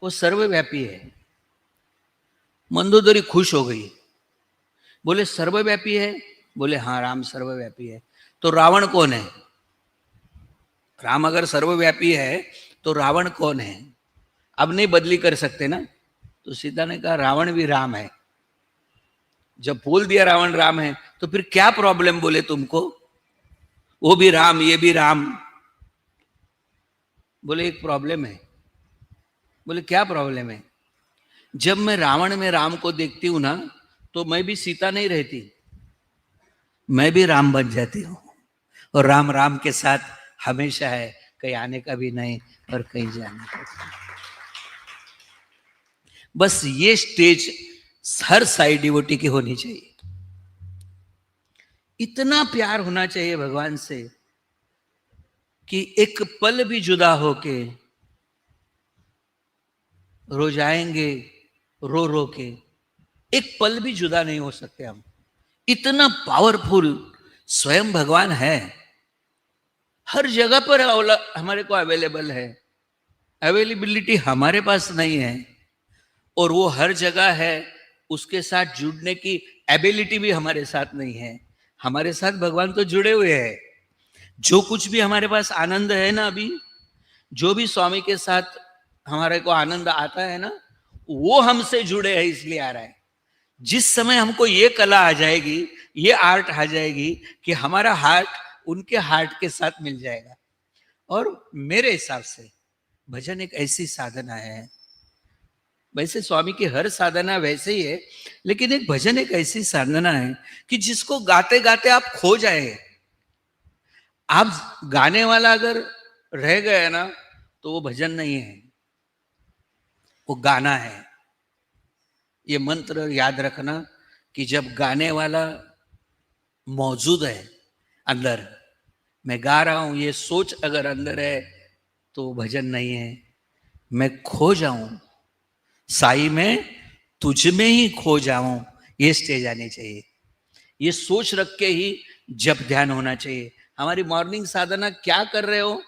वो सर्वव्यापी है। मंदोदरी खुश हो गई, बोले सर्वव्यापी है, बोले हाँ राम सर्वव्यापी है, तो रावण कौन है। राम अगर सर्वव्यापी है तो रावण कौन है, अब नहीं बदली कर सकते ना। तो सीता ने कहा रावण भी राम है। जब बोल दिया रावण राम है तो फिर क्या प्रॉब्लम बोले तुमको, वो भी राम ये भी राम। बोले एक प्रॉब्लम है। बोले क्या प्रॉब्लम है। जब मैं रावण में राम को देखती हूं ना तो मैं भी सीता नहीं रहती, मैं भी राम बन जाती हूं, और राम राम के साथ हमेशा है, कहीं आने का भी नहीं और कहीं जाने का भी। बस ये स्टेज हर साई डिवोटी की होनी चाहिए। इतना प्यार होना चाहिए भगवान से कि एक पल भी जुदा होके रो जाएंगे, रो रो के एक पल भी जुदा नहीं हो सकते हम। इतना पावरफुल स्वयं भगवान है, हर जगह पर हमारे को अवेलेबल है। अवेलेबिलिटी हमारे पास नहीं है, और वो हर जगह है, उसके साथ जुड़ने की एबिलिटी भी हमारे साथ नहीं है। हमारे साथ भगवान तो जुड़े हुए हैं। जो कुछ भी हमारे पास आनंद है ना, अभी जो भी स्वामी के साथ हमारे को आनंद आता है ना, वो हमसे जुड़े हैं इसलिए आ रहा है। जिस समय हमको ये कला आ जाएगी, ये आर्ट आ जाएगी कि हमारा हार्ट उनके हार्ट के साथ मिल जाएगा। और मेरे हिसाब से भजन एक ऐसी साधना है, वैसे स्वामी की हर साधना वैसे ही है, लेकिन एक भजन एक ऐसी साधना है कि जिसको गाते गाते आप खो जाए। आप गाने वाला अगर रह गए ना, तो वो भजन नहीं है, वो गाना है। ये मंत्र याद रखना कि जब गाने वाला मौजूद है अंदर, मैं गा रहा हूं, ये सोच अगर अंदर है तो भजन नहीं है। मैं खो जाऊं साई में, तुझ में ही खो जाऊं, ये स्टेज आनी चाहिए। ये सोच रख के ही जप ध्यान होना चाहिए। हमारी मॉर्निंग साधना क्या कर रहे हो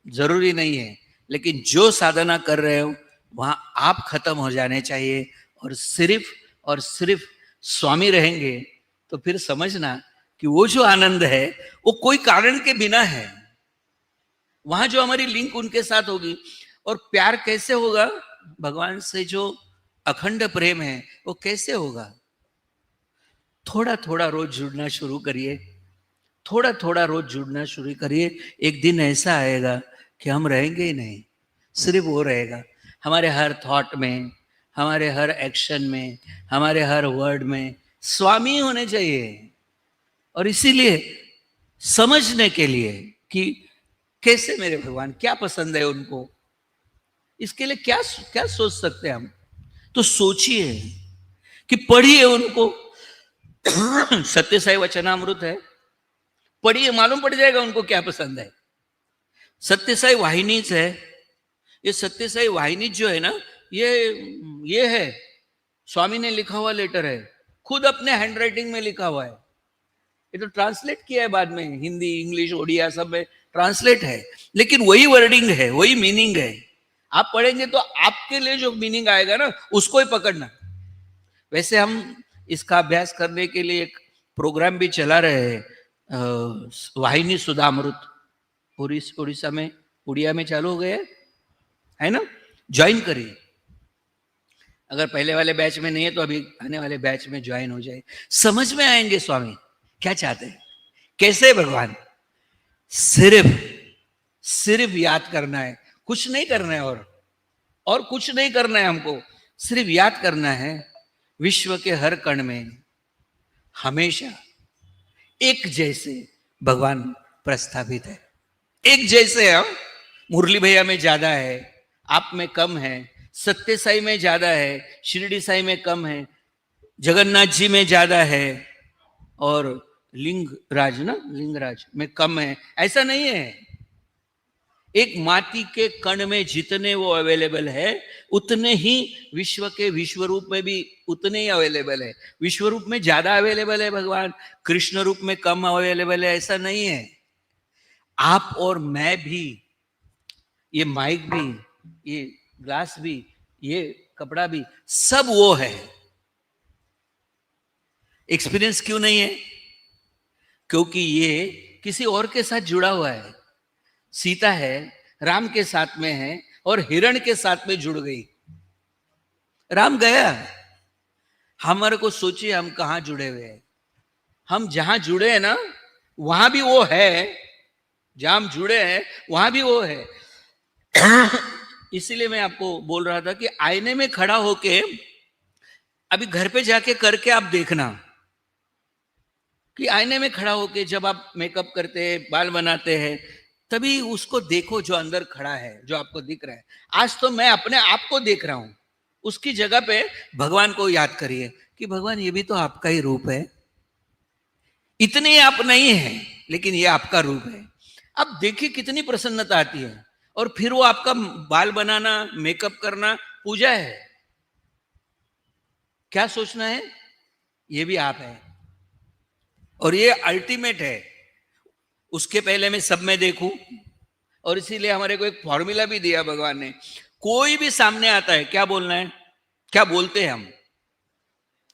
जरूरी नहीं है, लेकिन जो साधना कर रहे हो वहां आप खत्म हो जाने चाहिए, और सिर्फ स्वामी रहेंगे। तो फिर समझना कि वो जो आनंद है वो कोई कारण के बिना है। वहां जो हमारी लिंक उनके साथ होगी। और प्यार कैसे होगा भगवान से? जो अखंड प्रेम है वो कैसे होगा? थोड़ा थोड़ा रोज जुड़ना शुरू करिए, थोड़ा थोड़ा रोज जुड़ना शुरू करिए। एक दिन ऐसा आएगा कि हम रहेंगे ही नहीं, सिर्फ वो रहेगा हमारे हर थॉट में, हमारे हर एक्शन में, हमारे हर वर्ड में। स्वामी होने चाहिए। और इसीलिए समझने के लिए कि कैसे मेरे भगवान, क्या पसंद है उनको, इसके लिए क्या क्या सोच सकते हैं हम? तो सोचिए कि पढ़िए उनको। सत्य साई वचनामृत है, पढ़िए, मालूम पड़ जाएगा उनको क्या पसंद है। सत्य साई वाहिनीज है, ये सत्य साई वाहिनी जो है ना, ये है स्वामी ने लिखा हुआ लेटर है, खुद अपने हैंडराइटिंग में लिखा हुआ है। ये तो ट्रांसलेट किया है बाद में, हिंदी इंग्लिश उड़िया सब में ट्रांसलेट है, लेकिन वही वर्डिंग है, वही मीनिंग है। आप पढ़ेंगे तो आपके लिए जो मीनिंग आएगा ना, उसको ही पकड़ना। वैसे हम इसका अभ्यास करने के लिए एक प्रोग्राम भी चला रहे हैं, वाहिनी सुधामृत, उड़ीसा में, उड़िया में चालू हो गया है ना। ज्वाइन करिए, अगर पहले वाले बैच में नहीं है तो अभी आने वाले बैच में ज्वाइन हो जाए। समझ में आएंगे स्वामी क्या चाहते हैं, कैसे भगवान। सिर्फ याद करना है, कुछ नहीं करना है, और कुछ नहीं करना है हमको, सिर्फ याद करना है। विश्व के हर कण में हमेशा एक जैसे भगवान प्रस्थापित है, एक जैसे हम। मुरली भैया में ज्यादा है, आप में कम है, सत्य साई में ज्यादा है, शिरडी साई में कम है, जगन्नाथ जी में ज्यादा है, और लिंगराज में कम है, ऐसा नहीं है। एक माटी के कण में जितने वो अवेलेबल है, उतने ही विश्व के विश्व रूप में भी उतने ही अवेलेबल है। विश्व रूप में ज्यादा अवेलेबल है भगवान, कृष्ण रूप में कम अवेलेबल है, ऐसा नहीं है। आप और मैं भी, ये माइक भी, ये ग्लास भी, ये कपड़ा भी, सब वो है। एक्सपीरियंस क्यों नहीं है? क्योंकि ये किसी और के साथ जुड़ा हुआ है। सीता है, राम के साथ में है, और हिरण के साथ में जुड़ गई। राम गया, हमारे को सोचिए हम कहां जुड़े हुए हैं। हम जहां जुड़े हैं ना, वहां भी वो है, जहां हम जुड़े हैं वहां भी वो है। इसीलिए मैं आपको बोल रहा था कि आईने में खड़ा होके अभी घर पे जाके करके आप देखना कि आईने में खड़ा होके जब आप मेकअप करते हैं, बाल बनाते हैं, तभी उसको देखो जो अंदर खड़ा है, जो आपको दिख रहा है। आज तो मैं अपने आप को देख रहा हूं, उसकी जगह पे भगवान को याद करिए कि भगवान ये भी तो आपका ही रूप है, इतने आप नहीं है लेकिन ये आपका रूप है। अब देखिए कितनी प्रसन्नता आती है। और फिर वो आपका बाल बनाना, मेकअप करना पूजा है। क्या सोचना है, ये भी आप है, और ये अल्टीमेट है। उसके पहले मैं सब में देखूं। और इसीलिए हमारे को एक फॉर्मूला भी दिया भगवान ने। कोई भी सामने आता है, क्या बोलना है, क्या बोलते हैं हम,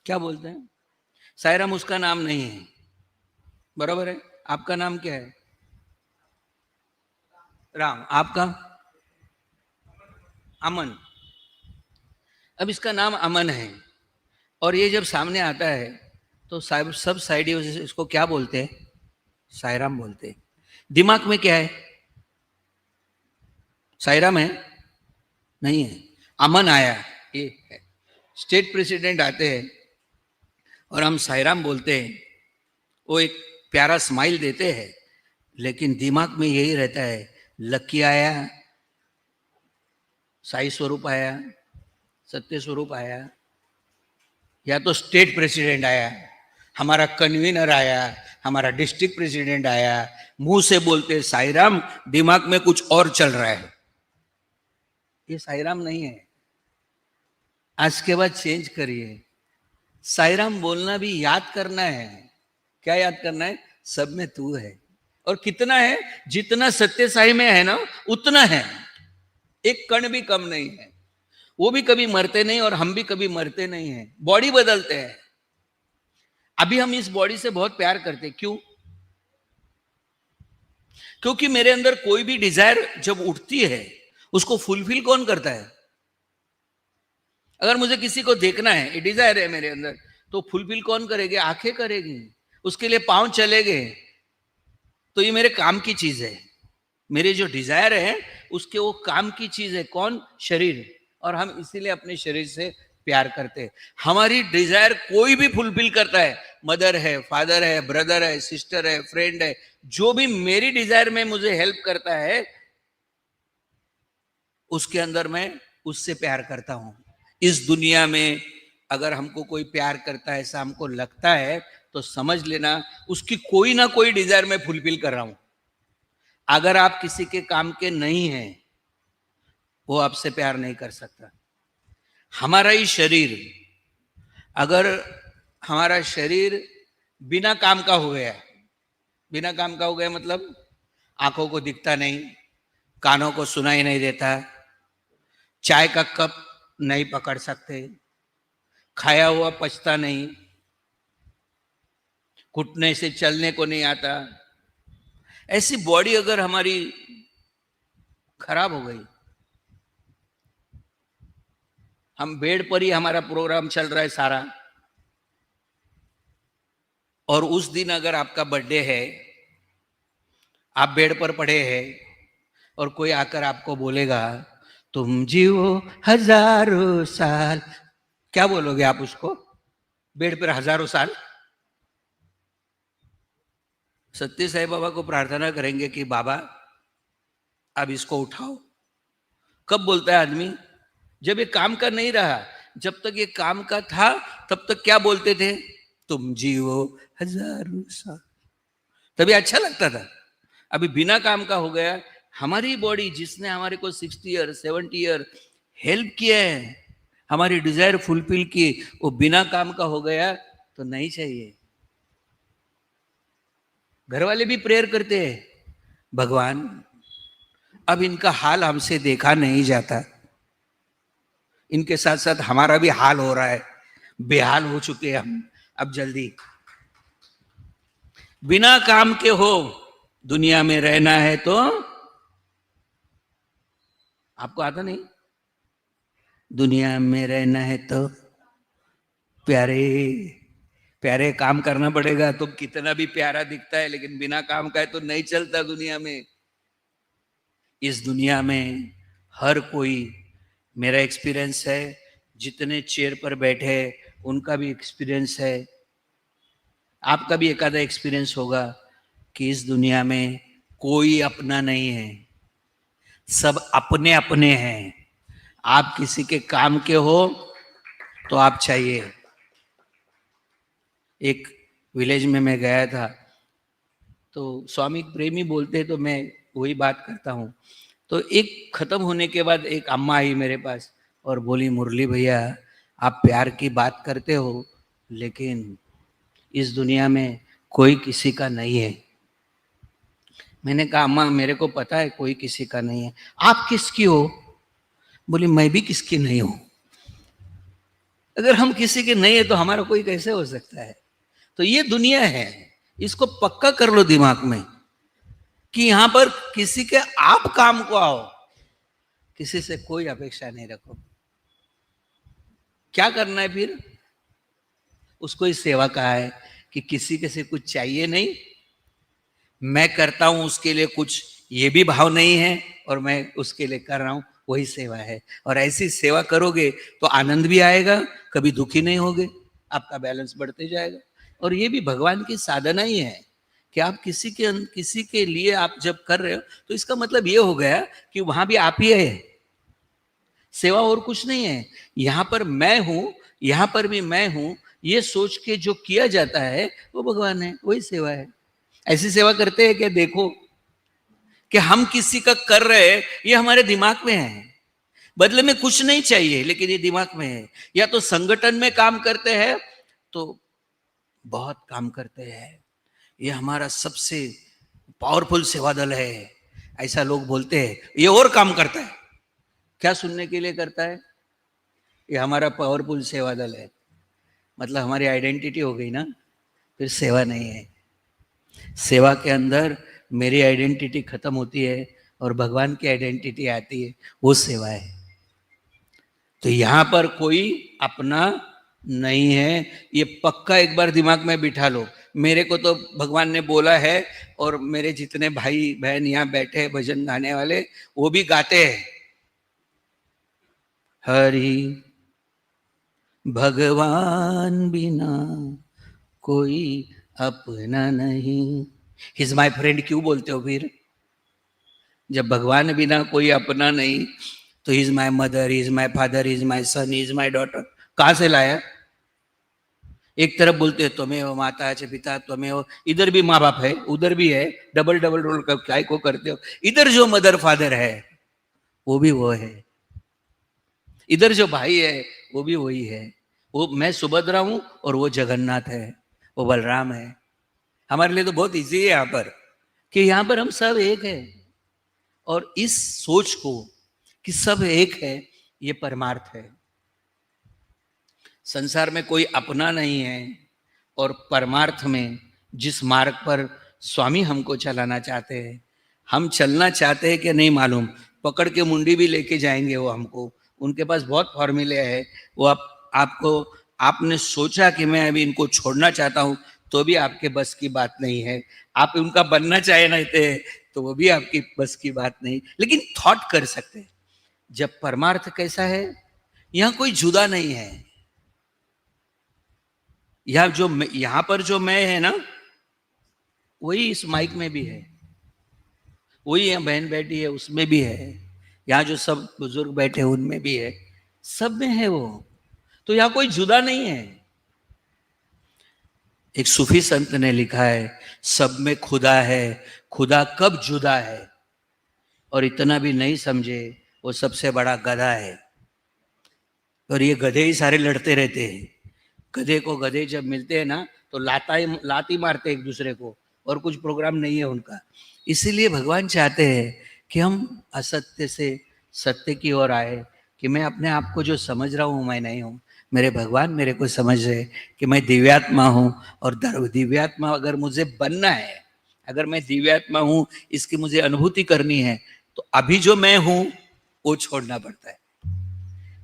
क्या बोलते हैं? सायराम उसका नाम नहीं है, बराबर है? आपका नाम क्या है? राम। आपका? अमन। अब इसका नाम अमन है, और ये जब सामने आता है तो सब साइड इसको क्या बोलते हैं? सायराम बोलते हैं। दिमाग में क्या है? सायराम है? नहीं है, अमन आया, ये है। स्टेट प्रेसिडेंट आते हैं और हम सायराम बोलते हैं, वो एक प्यारा स्माइल देते हैं, लेकिन दिमाग में यही रहता है, लक्की आया, साई स्वरूप आया, सत्य स्वरूप आया, या तो स्टेट प्रेसिडेंट आया, हमारा कन्वीनर आया, हमारा डिस्ट्रिक्ट प्रेसिडेंट आया। मुंह से बोलते साईराम, दिमाग में कुछ और चल रहा है। ये साईराम नहीं है। आज के बाद चेंज करिए। साईराम बोलना भी याद करना है। क्या याद करना है? सब में तू है। और कितना है? जितना सत्य साई में है ना, उतना है। एक कण भी कम नहीं है। वो भी कभी मरते नहीं और हम भी कभी मरते नहीं हैं। बॉडी बदलते हैं। अभी हम इस बॉडी से बहुत प्यार करते हैं। क्यों? क्योंकि मेरे अंदर कोई भी डिजायर जब उठती है, उसको फुलफिल कौन करता है? अगर मुझे किसी को देखना है, ये डिजायर है मेरे अंदर, तो फुलफिल कौन करेगी? आंखें करेगी, उसके लिए पांव चलेंगे। तो ये मेरे काम की चीज है। मेरे जो डिजायर है उसके वो काम की चीज है। कौन? शरीर। और हम इसीलिए अपने शरीर से प्यार करते हैं। हमारी डिजायर कोई भी फुलफिल करता है, मदर है, फादर है, ब्रदर है, सिस्टर है, फ्रेंड है, जो भी मेरी डिजायर में मुझे हेल्प करता है, उसके अंदर मैं उससे प्यार करता हूं। इस दुनिया में अगर हमको कोई प्यार करता है, ऐसा हमको लगता है, तो समझ लेना उसकी कोई ना कोई डिजायर मैं फुलफिल कर रहा हूं। अगर आप किसी के काम के नहीं हैं, वो आपसे प्यार नहीं कर सकता। हमारा ही शरीर, अगर हमारा शरीर बिना काम का हो गया, बिना काम का हो गया मतलब आंखों को दिखता नहीं, कानों को सुनाई नहीं देता, चाय का कप नहीं पकड़ सकते, खाया हुआ पचता नहीं, घुटने से चलने को नहीं आता, ऐसी बॉडी अगर हमारी खराब हो गई, हम बेड पर ही हमारा प्रोग्राम चल रहा है सारा, और उस दिन अगर आपका बर्थडे है, आप बेड पर पड़े हैं, और कोई आकर आपको बोलेगा तुम जियो हजारों साल, क्या बोलोगे आप उसको? बेड पर हजारों साल? सत्य साई बाबा को प्रार्थना करेंगे कि बाबा अब इसको उठाओ। कब बोलता है आदमी? जब ये काम का नहीं रहा। जब तक ये काम का था तब तक क्या बोलते थे? तुम जियो हजारों साल, तभी अच्छा लगता था। अभी बिना काम का हो गया। हमारी बॉडी जिसने हमारे को 60 ईयर 70 ईयर हेल्प किया है, हमारी डिजायर फुलफिल की, वो बिना काम का हो गया तो नहीं चाहिए। घर वाले भी प्रेयर करते हैं, भगवान अब इनका हाल हमसे देखा नहीं जाता, इनके साथ साथ हमारा भी हाल हो रहा है, बेहाल हो चुके हैं हम, अब जल्दी। बिना काम के हो दुनिया में रहना है तो, आपको आता नहीं? दुनिया में रहना है तो प्यारे प्यारे काम करना पड़ेगा। तो कितना भी प्यारा दिखता है, लेकिन बिना काम का है तो नहीं चलता दुनिया में। इस दुनिया में हर कोई, मेरा एक्सपीरियंस है, जितने चेयर पर बैठे उनका भी एक्सपीरियंस है, आपका भी एक आधा एक्सपीरियंस होगा कि इस दुनिया में कोई अपना नहीं है, सब अपने अपने हैं। आप किसी के काम के हो तो आप चाहिए। एक विलेज में मैं गया था, तो स्वामी प्रेमी बोलते तो मैं वही बात करता हूँ। तो एक खत्म होने के बाद एक अम्मा आई मेरे पास और बोली, मुरली भैया आप प्यार की बात करते हो, लेकिन इस दुनिया में कोई किसी का नहीं है। मैंने कहा अम्मा मेरे को पता है कोई किसी का नहीं है। आप किसकी हो? बोली मैं भी किसकी नहीं हूं। अगर हम किसी के नहीं है तो हमारा कोई कैसे हो सकता है? तो ये दुनिया है, इसको पक्का कर लो दिमाग में कि यहां पर किसी के आप काम को आओ, किसी से कोई अपेक्षा नहीं रखो। क्या करना है फिर? उसको ही सेवा कहा है कि किसी के से कुछ चाहिए नहीं, मैं करता हूं उसके लिए कुछ, ये भी भाव नहीं है, और मैं उसके लिए कर रहा हूं, वही सेवा है। और ऐसी सेवा करोगे तो आनंद भी आएगा, कभी दुखी नहीं होगे, आपका बैलेंस बढ़ते जाएगा। और ये भी भगवान की साधना ही है कि आप किसी के लिए आप जब कर रहे हो तो इसका मतलब ये हो गया कि वहां भी आप ही है, सेवा और कुछ नहीं है। यहां पर मैं हूं, यहां पर भी मैं हूं, ये सोच के जो किया जाता है वो भगवान है, वही सेवा है। ऐसी सेवा करते हैं क्या? देखो कि हम किसी का कर रहे हैं, ये हमारे दिमाग में है, बदले में कुछ नहीं चाहिए लेकिन ये दिमाग में है। या तो संगठन में काम करते हैं तो बहुत काम करते हैं, ये हमारा सबसे पावरफुल सेवा दल है, ऐसा लोग बोलते हैं। ये और काम करता है, क्या सुनने के लिए करता है? ये हमारा पावरफुल सेवा दल है, मतलब हमारी आइडेंटिटी हो गई ना, फिर सेवा नहीं है। सेवा के अंदर मेरी आइडेंटिटी खत्म होती है और भगवान की आइडेंटिटी आती है, वो सेवा है। तो यहां पर कोई अपना नहीं है, ये पक्का एक बार दिमाग में बिठा लो। मेरे को तो भगवान ने बोला है, और मेरे जितने भाई बहन यहाँ बैठे हैं भजन गाने वाले, वो भी गाते हैं, हरि भगवान बिना कोई अपना नहीं। हिज माय फ्रेंड क्यों बोलते हो फिर? जब भगवान बिना कोई अपना नहीं तो is my mother, is my father, is my son, is my daughter कहां से लाया? एक तरफ बोलते हैं तुम्हें हो माता च पिता, तुम्हें हो, इधर भी माँ बाप है, उधर भी है, डबल डबल रोल क्या को करते हो? इधर जो मदर फादर है वो भी वो है, इधर जो भाई है वो भी वही है। वो मैं सुभद्रा हूं और वो जगन्नाथ है, वो बलराम है। हमारे लिए तो बहुत इजी है यहाँ पर कि यहाँ पर हम सब एक है। और इस सोच को कि सब एक है, ये परमार्थ है। संसार में कोई अपना नहीं है, और परमार्थ में जिस मार्ग पर स्वामी हमको चलाना चाहते हैं, हम चलना चाहते हैं कि नहीं मालूम, पकड़ के मुंडी भी लेके जाएंगे वो हमको। उनके पास बहुत फॉर्मूले है, वो आपको, आपने सोचा कि मैं अभी इनको छोड़ना चाहता हूं तो भी आपके बस की बात नहीं है। आप उनका बनना चाहे नहीं थे तो वो भी आपकी बस की बात नहीं, लेकिन थॉट कर सकते हैं। जब परमार्थ कैसा है, यहां कोई जुदा नहीं है। यहां पर जो मैं है ना, वही इस माइक में भी है, वही यहाँ बहन बैठी है उसमें भी है, यहाँ जो सब बुजुर्ग बैठे हैं उनमें भी है, सब में है वो। तो यहाँ कोई जुदा नहीं है। एक सूफी संत ने लिखा है, सब में खुदा है, खुदा कब जुदा है, और इतना भी नहीं समझे वो सबसे बड़ा गधा है। और ये गधे ही सारे लड़ते रहते हैं। गधे को गधे जब मिलते हैं ना तो लाती मारते एक दूसरे को, और कुछ प्रोग्राम नहीं है उनका। इसीलिए भगवान चाहते हैं कि हम असत्य से सत्य की ओर आए, कि मैं अपने आप को जो समझ रहा हूँ मैं नहीं हूँ, मेरे भगवान मेरे को समझ रहे कि मैं दिव्यात्मा हूँ। और दिव्यात्मा अगर मुझे बनना है, अगर मैं दिव्यात्मा हूँ इसकी मुझे अनुभूति करनी है, तो अभी जो मैं हूँ वो छोड़ना पड़ता है।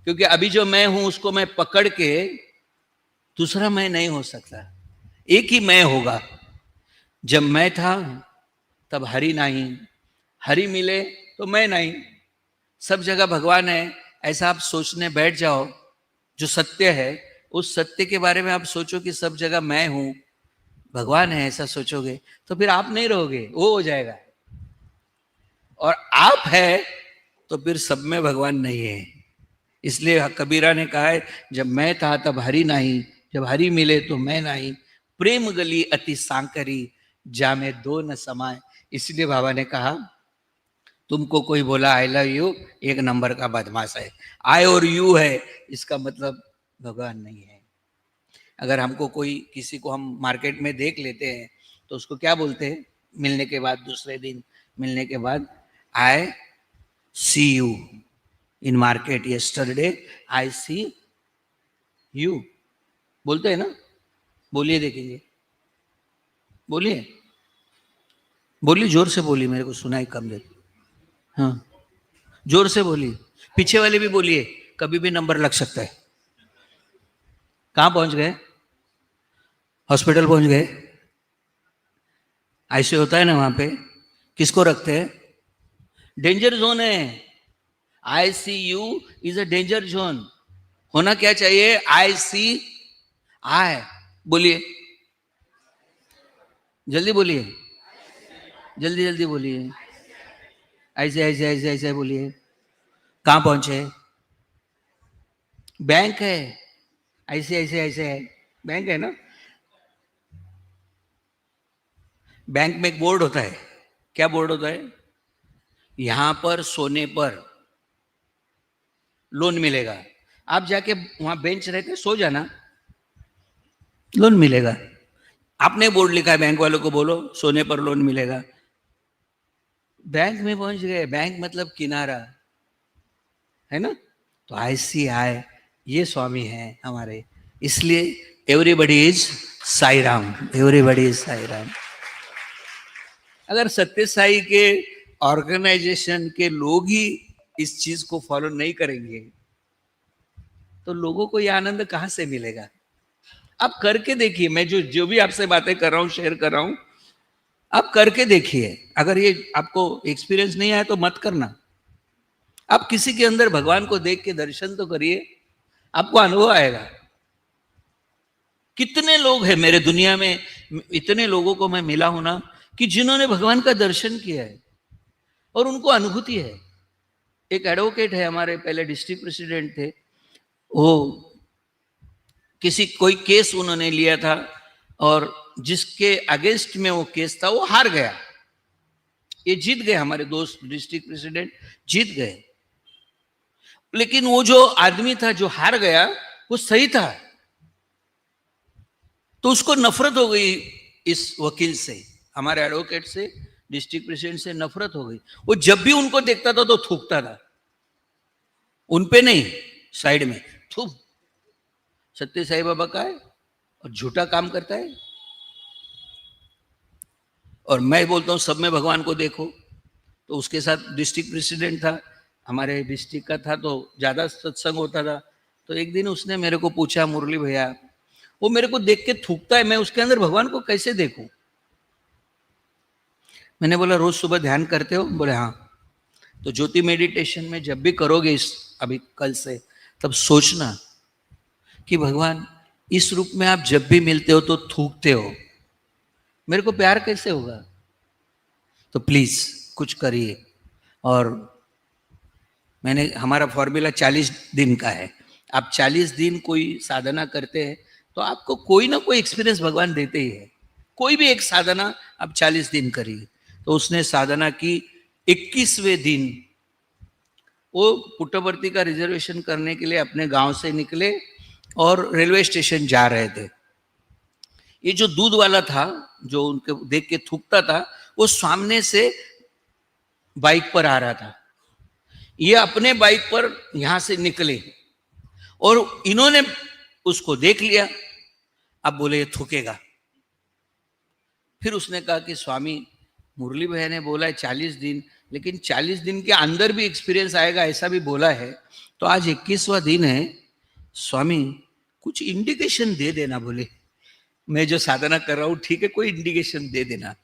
क्योंकि अभी जो मैं हूं उसको मैं पकड़ के, दूसरा मैं नहीं हो सकता, एक ही मैं होगा। जब मैं था तब हरि नहीं, हरि मिले तो मैं नहीं, सब जगह भगवान है, ऐसा आप सोचने बैठ जाओ। जो सत्य है उस सत्य के बारे में आप सोचो कि सब जगह मैं हूं, भगवान है, ऐसा सोचोगे तो फिर आप नहीं रहोगे, वो हो जाएगा। और आप है तो फिर सब में भगवान नहीं है। इसलिए कबीरा ने कहा है, जब मैं था तब हरि नहीं, जब हरि मिले तो मैं नहीं, प्रेम गली अति सांकरी, जामे दो न समाए। इसलिए बाबा ने कहा, तुमको कोई बोला आई लव यू, एक नंबर का बदमाश है। आई और यू है, इसका मतलब भगवान नहीं है। अगर हमको कोई, किसी को हम मार्केट में देख लेते हैं तो उसको क्या बोलते हैं? मिलने के बाद, दूसरे दिन मिलने के बाद, I see you in market yesterday, I see you बोलते हैं ना, बोलिए देखेंगे, बोलिए बोलिए, जोर से बोलिए, मेरे को सुनाई कम दे। हाँ, जोर से बोलिए, पीछे वाले भी बोलिए, कभी भी नंबर लग सकता है। कहाँ पहुंच गए? हॉस्पिटल पहुंच गए? आईसीयू होता है ना वहां पे, किसको रखते हैं? डेंजर जोन है, ICU is a danger zone. होना क्या चाहिए? आई सी आई, बोलिए, जल्दी बोलिए, जल्दी जल्दी बोलिए, ऐसे ऐसे ऐसे ऐसे बोलिए। कहाँ पहुंचे? बैंक है, ऐसे ऐसे ऐसे है, बैंक है ना। बैंक में एक बोर्ड होता है, क्या बोर्ड होता है? यहां पर सोने पर लोन मिलेगा, आप जाके वहां बेंच रहते, सो जाना, लोन मिलेगा। आपने बोर्ड लिखा है, बैंक वालों को बोलो सोने पर लोन मिलेगा। बैंक में पहुंच गए, बैंक मतलब किनारा है ना। तो ICI ये स्वामी हैं हमारे, इसलिए everybody is Sai Ram, everybody is Sai Ram. अगर सत्य साई के ऑर्गेनाइजेशन के लोग ही इस चीज को फॉलो नहीं करेंगे तो लोगों को ये आनंद कहां से मिलेगा? आप करके देखिए, मैं जो जो भी आपसे बातें कर रहा हूं, शेयर कर रहा हूं, आप करके देखिए। अगर ये आपको एक्सपीरियंस नहीं आया तो मत करना। आप किसी के अंदर भगवान को देख के दर्शन तो करिए, आपको अनुभव आएगा। कितने लोग हैं मेरे दुनिया में, इतने लोगों को मैं मिला हूं ना कि जिन्होंने भगवान का दर्शन किया है और उनको अनुभूति है। एक एडवोकेट है हमारे, पहले डिस्ट्रिक्ट प्रेसिडेंट थे, वो किसी कोई केस उन्होंने लिया था और जिसके अगेंस्ट में वो केस था वो हार गया। ये जीत गए, हमारे दोस्त डिस्ट्रिक्ट प्रेसिडेंट जीत गए, लेकिन वो जो आदमी था जो हार गया वो सही था, तो उसको नफरत हो गई इस वकील से, हमारे एडवोकेट से, डिस्ट्रिक्ट प्रेसिडेंट से नफरत हो गई। वो जब भी उनको देखता था तो थूकता था, उन पे नहीं, साइड में थूक। सत्य साई बाबा का है और झूठा काम करता है। और मैं बोलता हूं सब में भगवान को देखो। तो उसके साथ डिस्ट्रिक्ट प्रेसिडेंट था, हमारे डिस्ट्रिक्ट का था, तो ज्यादा सत्संग होता था। तो एक दिन उसने मेरे को पूछा, मुरली भैया वो मेरे को देख के थूकता है, मैं उसके अंदर भगवान को कैसे देखूं? मैंने बोला रोज सुबह ध्यान करते हो? बोले हाँ। तो ज्योति मेडिटेशन में जब भी करोगे इस अभी कल से, तब सोचना कि भगवान इस रूप में आप जब भी मिलते हो तो थूकते हो, मेरे को प्यार कैसे होगा? तो प्लीज कुछ करिए। और मैंने, हमारा फॉर्मूला 40 दिन का है। आप 40 दिन कोई साधना करते हैं तो आपको कोई ना कोई एक्सपीरियंस भगवान देते ही है। कोई भी एक साधना आप 40 दिन करिए। तो उसने साधना की, 21वें दिन वो पुट्टपर्ती का रिजर्वेशन करने के लिए अपने गांव से निकले और रेलवे स्टेशन जा रहे थे। ये जो दूध वाला था जो उनके देख के थूकता था, वो सामने से बाइक पर आ रहा था। ये अपने बाइक पर यहां से निकले और इन्होंने उसको देख लिया। अब बोले ये थूकेगा। फिर उसने कहा कि स्वामी, मुरली भैया ने बोला है 40 दिन, लेकिन 40 दिन के अंदर भी एक्सपीरियंस आएगा ऐसा भी बोला है, तो आज 21वां दिन है, स्वामी कुछ इंडिकेशन दे देना। बोले मैं जो साधना कर रहा हूं ठीक है, कोई इंडिकेशन दे देना।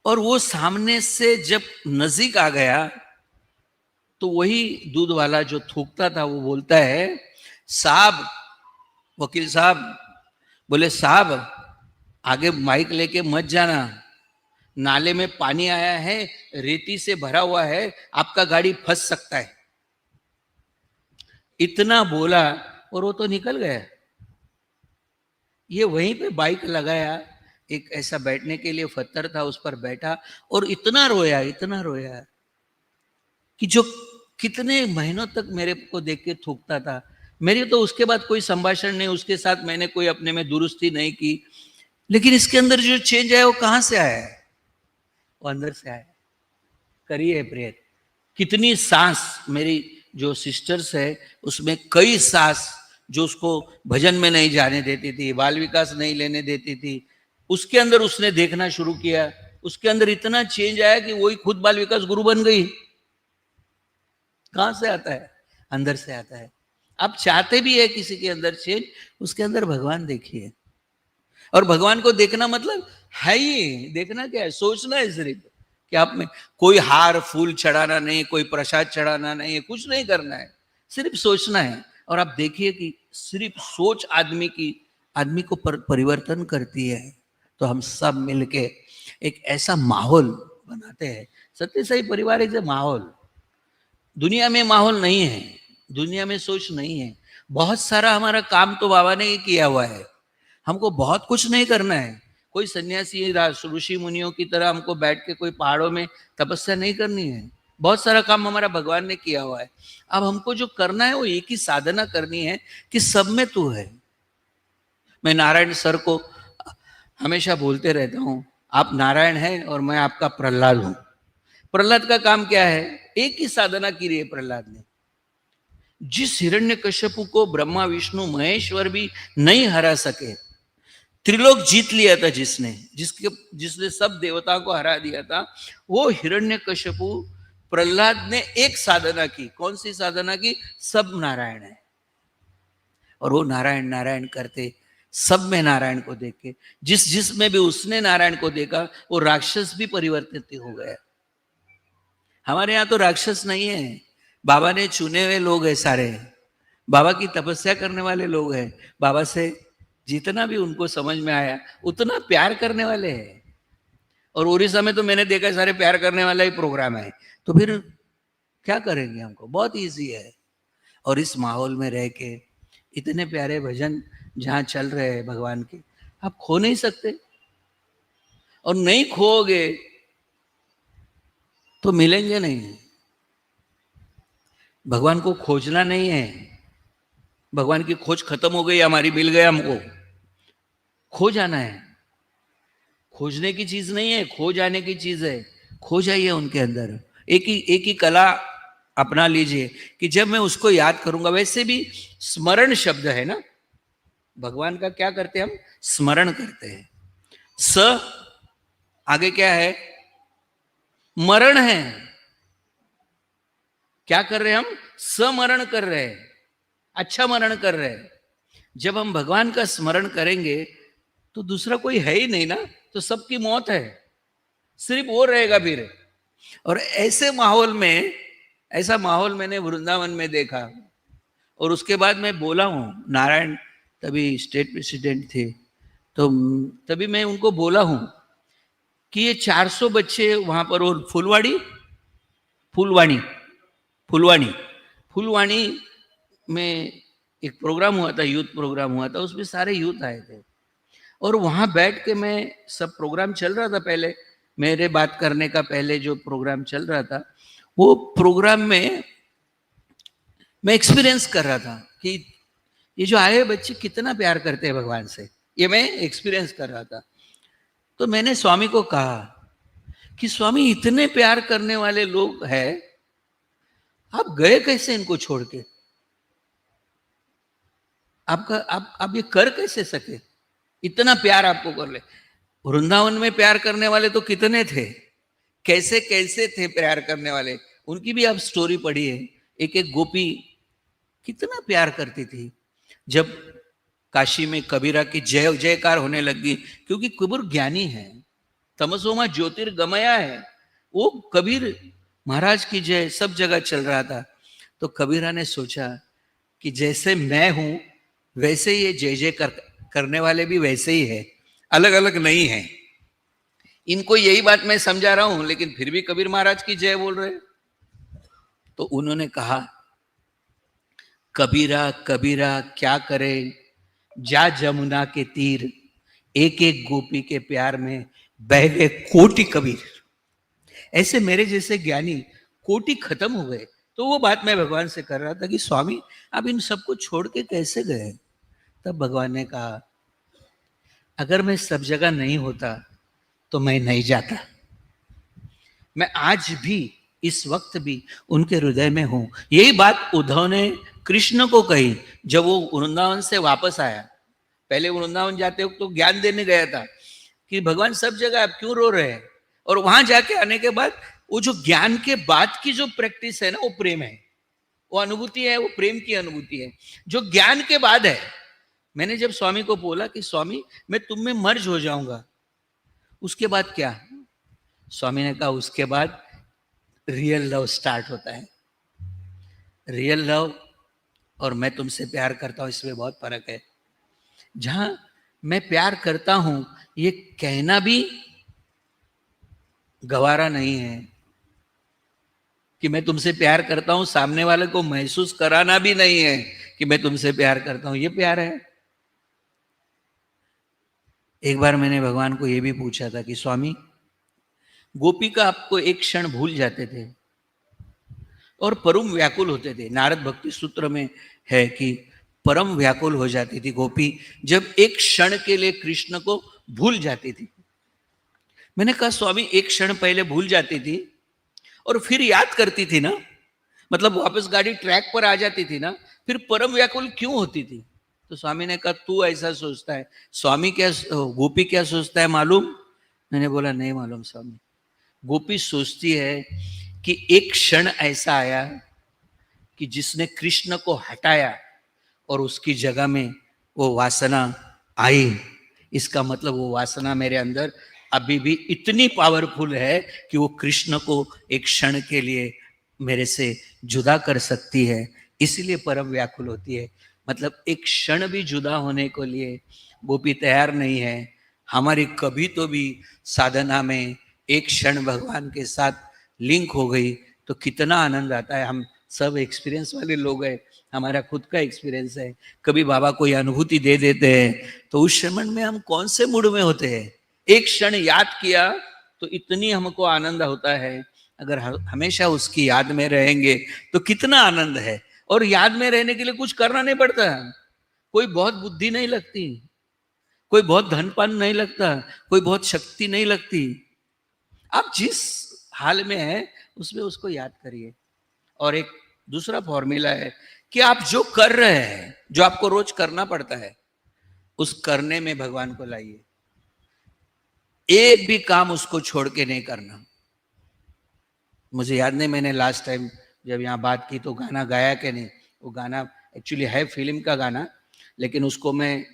और वो सामने से जब नजदीक आ गया तो वही दूध वाला जो थूकता था वो बोलता है, साहब, वकील साहब, बोले साहब आगे माइक लेके मत जाना, नाले में पानी आया है, रेती से भरा हुआ है, आपका गाड़ी फंस सकता है। इतना बोला और वो तो निकल गया। ये वहीं पे बाइक लगाया, एक ऐसा बैठने के लिए पत्थर था, उस पर बैठा और इतना रोया कि जो कितने महीनों तक मेरे को देख के थूकता था। मेरी तो उसके बाद कोई संभाषण नहीं, उसके साथ मैंने कोई अपने में दुरुस्ती नहीं की, लेकिन इसके अंदर जो चेंज आया वो कहां से आया है? वो अंदर से आया। करिए प्रेयर। कितनी सांस, मेरी जो सिस्टर्स है उसमें कई सांस जो उसको भजन में नहीं जाने देती थी, बाल विकास नहीं लेने देती थी, उसके अंदर उसने देखना शुरू किया। उसके अंदर इतना चेंज आया कि वही खुद बाल विकास गुरु बन गई। कहां से आता है? अंदर से आता है। आप चाहते भी है किसी के अंदर चेंज, उसके अंदर भगवान देखिए। और भगवान को देखना मतलब है ही, देखना क्या है? सोचना है सिर्फ कि आप में कोई हार फूल चढ़ाना नहीं, कोई प्रसाद चढ़ाना नहीं है, कुछ नहीं करना है, सिर्फ सोचना है। और आप देखिए कि सिर्फ सोच आदमी को परिवर्तन करती है। तो हम सब मिलके एक ऐसा माहौल बनाते हैं। सत्य साई परिवार एक माहौल, दुनिया में माहौल नहीं है, दुनिया में सोच नहीं है। बहुत सारा हमारा काम तो बाबा ने ही किया हुआ है, हमको बहुत कुछ नहीं करना है। कोई सन्यासी ऋषि मुनियों की तरह हमको बैठ के कोई पहाड़ों में तपस्या नहीं करनी है। बहुत सारा काम हमारा भगवान ने किया हुआ है। अब हमको जो करना है वो एक ही साधना करनी है कि सब में तू है। मैं नारायण सर को हमेशा बोलते रहता हूँ, आप नारायण हैं और मैं आपका प्रहलाद हूं। प्रहलाद का काम क्या है? एक ही साधना की रही है प्रहलाद ने। जिस हिरण्यकश्यपु को ब्रह्मा विष्णु महेश्वर भी नहीं हरा सके, त्रिलोक जीत लिया था जिसने सब देवताओं को हरा दिया था, वो हिरण्यकश्यपु प्रहलाद ने एक साधना की। कौन सी साधना की? सब नारायण है। और वो नारायण नारायण करते, सब में नारायण को देख के, जिसमें भी उसने नारायण को देखा वो राक्षस भी परिवर्तित हो गया। हमारे यहाँ तो राक्षस नहीं है, बाबा ने चुने हुए लोग हैं सारे, बाबा की तपस्या करने वाले लोग हैं। बाबा से जितना भी उनको समझ में आया उतना प्यार करने वाले हैं। और उड़ीसा में तो मैंने देखा सारे प्यार करने वाला ही प्रोग्राम है। तो फिर क्या करेंगे? हमको बहुत इजी है। और इस माहौल में रह के इतने प्यारे भजन जहाँ चल रहे हैं भगवान के, आप खो नहीं सकते। और नहीं खोओगे तो मिलेंगे नहीं। भगवान को खोजना नहीं है, भगवान की खोज खत्म हो गई हमारी, मिल गया हमको। खो जाना है, खोजने की चीज नहीं है, खो जाने की चीज है। खो जाइए उनके अंदर। एक ही कला अपना लीजिए कि जब मैं उसको याद करूंगा। वैसे भी स्मरण शब्द है ना, भगवान का क्या करते हैं हम? स्मरण करते हैं। स आगे क्या है? मरण है। क्या कर रहे हैं हम? समरण कर रहे हैं, अच्छा मरण कर रहे हैं। जब हम भगवान का स्मरण करेंगे तो दूसरा कोई है ही नहीं ना, तो सबकी मौत है, सिर्फ वो रहेगा फिर। और ऐसा माहौल मैंने वृंदावन में देखा। और उसके बाद मैं बोला हूँ, नारायण तभी स्टेट प्रेसिडेंट थे, तो तभी मैं उनको बोला हूँ कि ये 400 बच्चे वहां पर, और फुलवाणी में एक प्रोग्राम हुआ था, यूथ प्रोग्राम हुआ था, उसमें सारे यूथ आए थे। और वहां बैठ के मैं, सब प्रोग्राम चल रहा था पहले, मेरे बात करने का पहले जो प्रोग्राम चल रहा था, वो प्रोग्राम में मैं एक्सपीरियंस कर रहा था कि ये जो आए बच्चे कितना प्यार करते हैं भगवान से। ये मैं एक्सपीरियंस कर रहा था। तो मैंने स्वामी को कहा कि स्वामी, इतने प्यार करने वाले लोग हैं, आप गए कैसे इनको छोड़ के? आप ये कर कैसे सके? इतना प्यार आपको कर ले। वृंदावन में प्यार करने वाले तो कितने थे, कैसे कैसे थे प्यार करने वाले, उनकी भी आप स्टोरी पढ़िए। एक एक गोपी कितना प्यार करती थी। जब काशी में कबीरा की जय जयकार होने लगी, क्योंकि कबीर ज्ञानी है, तमसोमा ज्योतिर्गमया है, वो कबीर महाराज की जय सब जगह चल रहा था। तो कबीरा ने सोचा कि जैसे मैं हूं वैसे ये जय जय करने वाले भी वैसे ही है, अलग अलग नहीं है। इनको यही बात मैं समझा रहा हूं, लेकिन फिर भी कबीर महाराज की जय बोल रहे। तो उन्होंने कहा, कबीरा कबीरा क्या करे, जा जमुना के तीर, एक एक गोपी के प्यार में बह गए कोटि कबीर। ऐसे मेरे जैसे ज्ञानी कोटि खत्म हो गए। तो वो बात मैं भगवान से कर रहा था कि स्वामी, आप इन सबको छोड़ के कैसे गए? तब भगवान ने कहा, अगर मैं सब जगह नहीं होता तो मैं नहीं जाता। मैं आज भी इस वक्त भी उनके हृदय में हूं। यही बात उद्धव ने कृष्ण को कही जब वो वृंदावन से वापस आया। पहले वृंदावन जाते वक्त तो ज्ञान देने गया था कि भगवान सब जगह आप क्यों रो रहे हैं, और वहां जाके आने के बाद वो जो ज्ञान के बाद की जो प्रैक्टिस है ना, वो प्रेम है, वो अनुभूति है, वो प्रेम की अनुभूति है जो ज्ञान के बाद है। मैंने जब स्वामी को बोला कि स्वामी मैं तुम में मर्ज हो जाऊंगा, उसके बाद क्या? स्वामी ने कहा उसके बाद रियल लव स्टार्ट होता है। रियल लव और मैं तुमसे प्यार करता हूं, इसमें बहुत फर्क है। जहां मैं प्यार करता हूं ये कहना भी गवारा नहीं है कि मैं तुमसे प्यार करता हूं, सामने वाले को महसूस कराना भी नहीं है कि मैं तुमसे प्यार करता हूं, ये प्यार है। एक बार मैंने भगवान को यह भी पूछा था कि स्वामी गोपिका आपको एक क्षण भूल जाते थे और परम व्याकुल होते थे। नारद भक्ति सूत्र में है कि परम व्याकुल हो जाती थी गोपी जब एक क्षण के लिए कृष्ण को भूल जाती थी। मैंने कहा स्वामी एक क्षण पहले भूल जाती थी और फिर याद करती थी ना, मतलब वापस गाड़ी ट्रैक पर आ जाती थी ना, फिर परम व्याकुल क्यों होती थी? तो स्वामी ने कहा तू ऐसा सोचता है, स्वामी क्या, गोपी क्या सोचता है मालूम? मैंने बोला नहीं मालूम स्वामी। गोपी सोचती है कि एक क्षण ऐसा आया कि जिसने कृष्ण को हटाया और उसकी जगह में वो वासना आई। इसका मतलब वो वासना मेरे अंदर अभी भी इतनी पावरफुल है कि वो कृष्ण को एक क्षण के लिए मेरे से जुदा कर सकती है, इसलिए परम व्याकुल होती है। मतलब एक क्षण भी जुदा होने को लिए गोपी तैयार नहीं है। हमारी कभी तो भी साधना में एक क्षण भगवान के साथ लिंक हो गई तो कितना आनंद आता है। हम सब एक्सपीरियंस वाले लोग हैं, हमारा खुद का एक्सपीरियंस है। कभी बाबा कोई अनुभूति दे देते हैं तो उस क्षण में हम कौन से मूड में होते हैं, एक क्षण याद किया तो इतनी हमको आनंद होता है। अगर हमेशा उसकी याद में रहेंगे तो कितना आनंद है। और याद में रहने के लिए कुछ करना नहीं पड़ता, कोई बहुत बुद्धि नहीं लगती, कोई बहुत धनपान नहीं लगता, कोई बहुत शक्ति नहीं लगती। आप जिस हाल में है उसमें उसको याद करिए। और एक दूसरा फॉर्मूला है कि आप जो कर रहे हैं, जो आपको रोज करना पड़ता है, उस करने में भगवान को लाइए। एक भी काम उसको छोड़ के नहीं करना। मुझे याद नहीं मैंने लास्ट टाइम जब यहाँ बात की तो गाना गाया कि नहीं। वो गाना एक्चुअली है फिल्म का गाना, लेकिन उसको मैं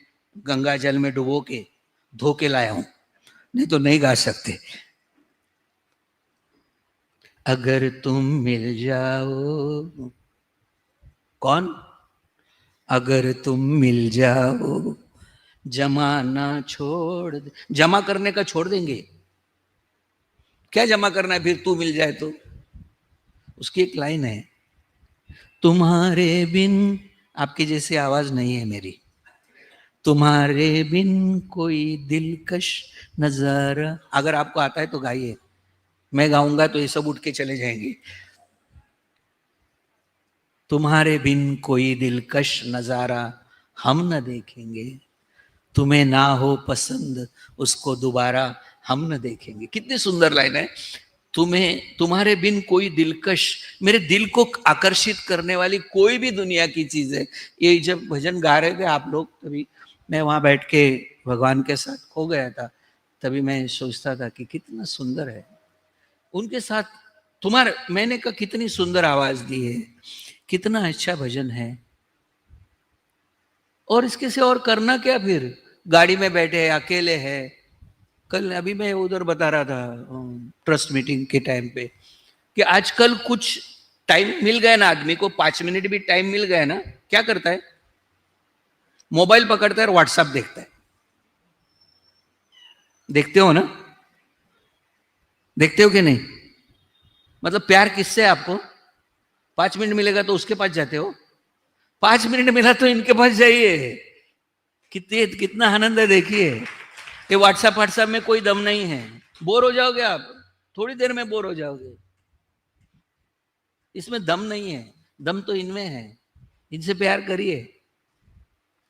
गंगा जल में डुबो के धो के लाया हूं, नहीं तो नहीं गा सकते। अगर तुम मिल जाओ, कौन? अगर तुम मिल जाओ जमाना छोड़ दे। जमा करने का छोड़ देंगे, क्या जमा करना है फिर? तू मिल जाए तो। उसकी एक लाइन है, तुम्हारे बिन, आपकी जैसी आवाज नहीं है मेरी, तुम्हारे बिन कोई दिलकश नजारा। अगर आपको आता है तो गाइए, मैं गाऊंगा तो ये सब उठ के चले जाएंगे। तुम्हारे बिन कोई दिलकश नजारा हम न देखेंगे, तुम्हें ना हो पसंद उसको दोबारा हम न देखेंगे। कितनी सुंदर लाइन है। तुम्हें, तुम्हारे बिन कोई दिलकश, मेरे दिल को आकर्षित करने वाली कोई भी दुनिया की चीज है। ये जब भजन गा रहे थे आप लोग, तभी मैं वहां बैठ के भगवान के साथ खो गया था। तभी मैं सोचता था कि कितना सुंदर है उनके साथ। तुम्हारे, मैंने कहा कितनी सुंदर आवाज दी है, कितना अच्छा भजन है। और इसके से और करना क्या फिर? गाड़ी में बैठे हैं, अकेले हैं। कल अभी मैं उधर बता रहा था ट्रस्ट मीटिंग के टाइम पे कि आजकल कुछ टाइम मिल गया ना आदमी को, 5 मिनट भी टाइम मिल गया ना, क्या करता है? मोबाइल पकड़ता है और व्हाट्सएप देखता है। देखते हो ना? देखते हो कि नहीं? मतलब प्यार किससे है आपको? 5 मिनट मिलेगा तो उसके पास जाते हो, 5 मिनट मिला तो इनके पास जाइए। कितने, कितना आनंद है देखिए। ये व्हाट्सएप में कोई दम नहीं है, बोर हो जाओगे आप, थोड़ी देर में बोर हो जाओगे। इसमें दम नहीं है, दम तो इनमें है। इनसे प्यार करिए,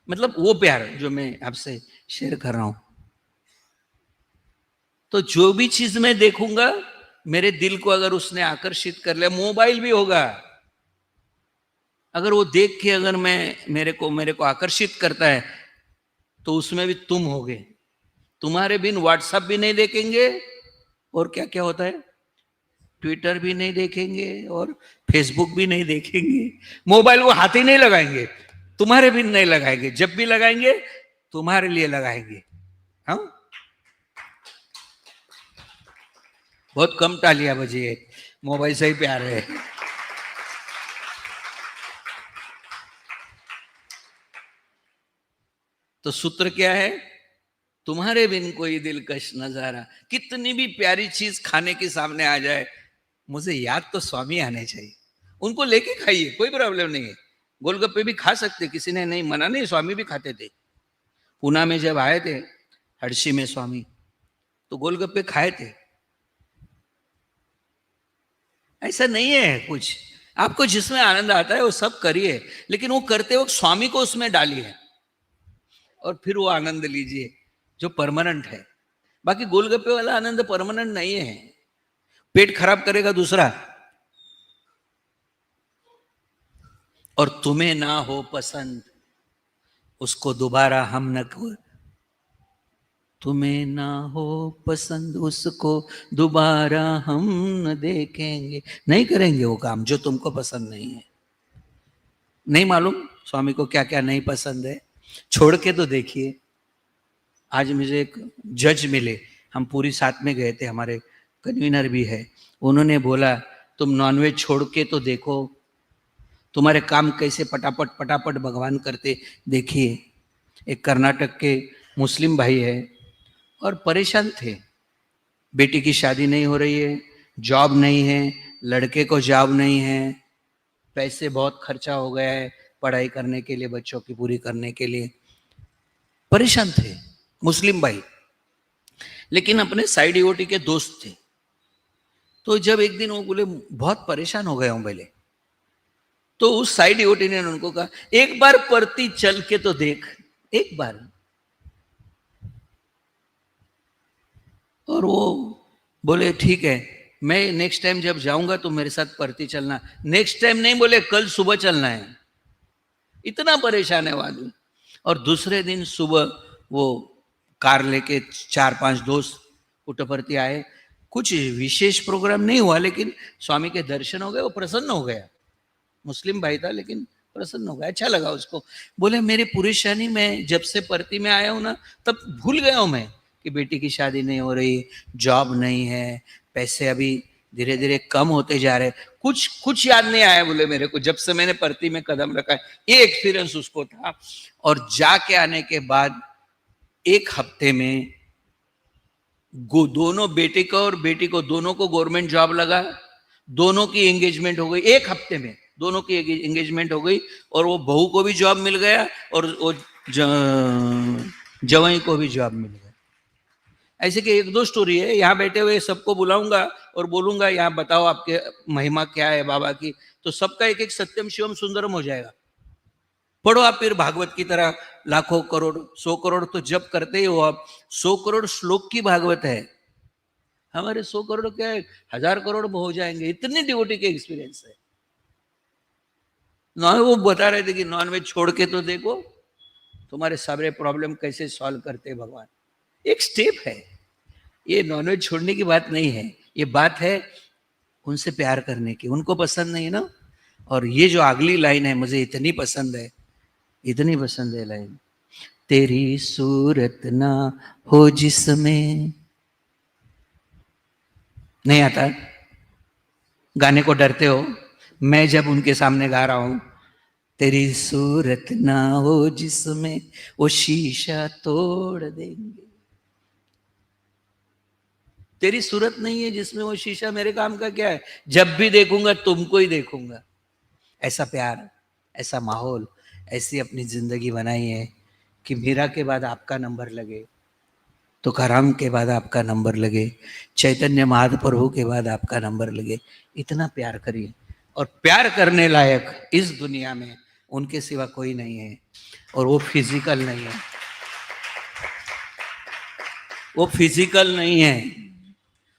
मतलब वो प्यार जो मैं आपसे शेयर कर रहा हूं। तो जो भी चीज मैं देखूंगा मेरे दिल को अगर उसने आकर्षित कर लिया, मोबाइल भी होगा, अगर वो देख के अगर मेरे को आकर्षित करता है, तो उसमें भी तुम होगे। तुम्हारे बिन व्हाट्सएप भी नहीं देखेंगे, और क्या क्या होता है, ट्विटर भी नहीं देखेंगे, और फेसबुक भी नहीं देखेंगे। मोबाइल वो हाथ ही नहीं लगाएंगे, तुम्हारे बिन नहीं लगाएंगे, जब भी लगाएंगे तुम्हारे लिए लगाएंगे। हाँ, बहुत कम तालियां बजी है, मोबाइल से ही प्यार है। तो सूत्र क्या है, तुम्हारे बिन कोई दिलकश नजारा, कितनी भी प्यारी चीज खाने के सामने आ जाए, मुझे याद तो स्वामी आने चाहिए, उनको लेके खाइए, कोई प्रॉब्लम नहीं है। गोलगप्पे भी खा सकते, किसी ने नहीं मना नहीं, स्वामी भी खाते थे। पूना में जब आए थे हर्षी में स्वामी, तो गोलगप्पे खाए थे। ऐसा नहीं है कुछ, आपको जिसमें आनंद आता है वो सब करिए, लेकिन वो करते वक्त स्वामी को उसमें डालिए, और फिर वो आनंद लीजिए जो परमानेंट है। बाकी गोलगप्पे वाला आनंद परमानेंट नहीं है, पेट खराब करेगा दूसरा। और तुम्हें ना हो पसंद उसको दोबारा हम न कर, तुम्हें ना हो पसंद उसको दोबारा हम न देखेंगे। नहीं करेंगे वो काम जो तुमको पसंद नहीं है। नहीं मालूम स्वामी को क्या क्या नहीं पसंद है, छोड़ के तो देखिए। आज मुझे एक जज मिले, हम पूरी साथ में गए थे, हमारे कन्वीनर भी है, उन्होंने बोला तुम नॉनवेज छोड़ के तो देखो, तुम्हारे काम कैसे पटापट पटापट भगवान करते देखिए। एक कर्नाटक के मुस्लिम भाई है, और परेशान थे, बेटी की शादी नहीं हो रही है, जॉब नहीं है, लड़के को जॉब नहीं है, पैसे बहुत खर्चा हो गया है पढ़ाई करने के लिए, बच्चों की पूरी करने के लिए, परेशान थे मुस्लिम भाई, लेकिन अपने साइड डिवोटी के दोस्त थे। तो जब एक दिन वो बोले बहुत परेशान हो गया हूं पहले, तो उस साइड डिवोटी ने उनको कहा एक बार परती चल के तो देख, एक बार। और वो बोले ठीक है, मैं नेक्स्ट टाइम जब जाऊंगा तो मेरे साथ परती चलना। नेक्स्ट टाइम नहीं बोले, कल सुबह चलना है। इतना परेशान है वो आदमी। और दूसरे दिन सुबह वो कार लेके 4-5 दोस्त पुट्टपर्ती आए। कुछ विशेष प्रोग्राम नहीं हुआ, लेकिन स्वामी के दर्शन हो गए, वो प्रसन्न हो गया। मुस्लिम भाई था लेकिन प्रसन्न हो गया, अच्छा लगा उसको। बोले मेरे परेशानी में जब से परती में आया हूं ना, तब भूल गया हूं मैं कि बेटी की शादी नहीं हो रही, जॉब नहीं है, पैसे अभी धीरे धीरे कम होते जा रहे, कुछ कुछ याद नहीं आया बोले मेरे को, जब से मैंने परती में कदम रखा है। ये एक्सपीरियंस उसको था। और जाके आने के बाद 1 हफ्ते में दोनों बेटे को और बेटी को दोनों को गवर्नमेंट जॉब लगा, दोनों की एंगेजमेंट हो गई 1 हफ्ते में, दोनों की एंगेजमेंट हो गई। और वो बहू को भी जॉब मिल गया, और वो जवाई को भी जॉब मिल गया। ऐसे कि 1-2 स्टोरी है, यहाँ बैठे हुए सबको बुलाऊंगा और बोलूंगा यहाँ बताओ आपके महिमा क्या है बाबा की, तो सबका एक एक सत्यम शिवम सुंदरम हो जाएगा। पढ़ो आप फिर भागवत की तरह, लाखों करोड़ 100 करोड़ तो जब करते ही हो आप, 100 करोड़ श्लोक की भागवत है। हमारे 100 करोड़ क्या है, 1000 करोड़ हो जाएंगे, इतनी डिवोटी के एक्सपीरियंस है। वो बता रहे थे कि नॉनवेज छोड़ के तो देखो, तुम्हारे सारे प्रॉब्लम कैसे सॉल्व करते हैं भगवान। एक स्टेप है, ये नॉनवेज छोड़ने की बात नहीं है, ये बात है उनसे प्यार करने की। उनको पसंद नहीं ना। और ये जो अगली लाइन है मुझे इतनी पसंद है, इतनी पसंद है लाइन, तेरी सूरत ना हो जिसमें, नहीं आता गाने को डरते हो, मैं जब उनके सामने गा रहा हूं, तेरी सूरत ना हो जिसमें वो शीशा तोड़ देंगे। तेरी सूरत नहीं है जिसमें वो शीशा, मेरे काम का क्या है, जब भी देखूंगा तुमको ही देखूंगा। ऐसा प्यार, ऐसा माहौल, ऐसी अपनी जिंदगी बनाई है कि मीरा के बाद आपका नंबर लगे, तुकाराम के बाद आपका नंबर लगे, चैतन्य महाप्रभु के बाद आपका नंबर लगे। इतना प्यार करिए। और प्यार करने लायक इस दुनिया में उनके सिवा कोई नहीं है। और वो फिजिकल नहीं है, वो फिजिकल नहीं है,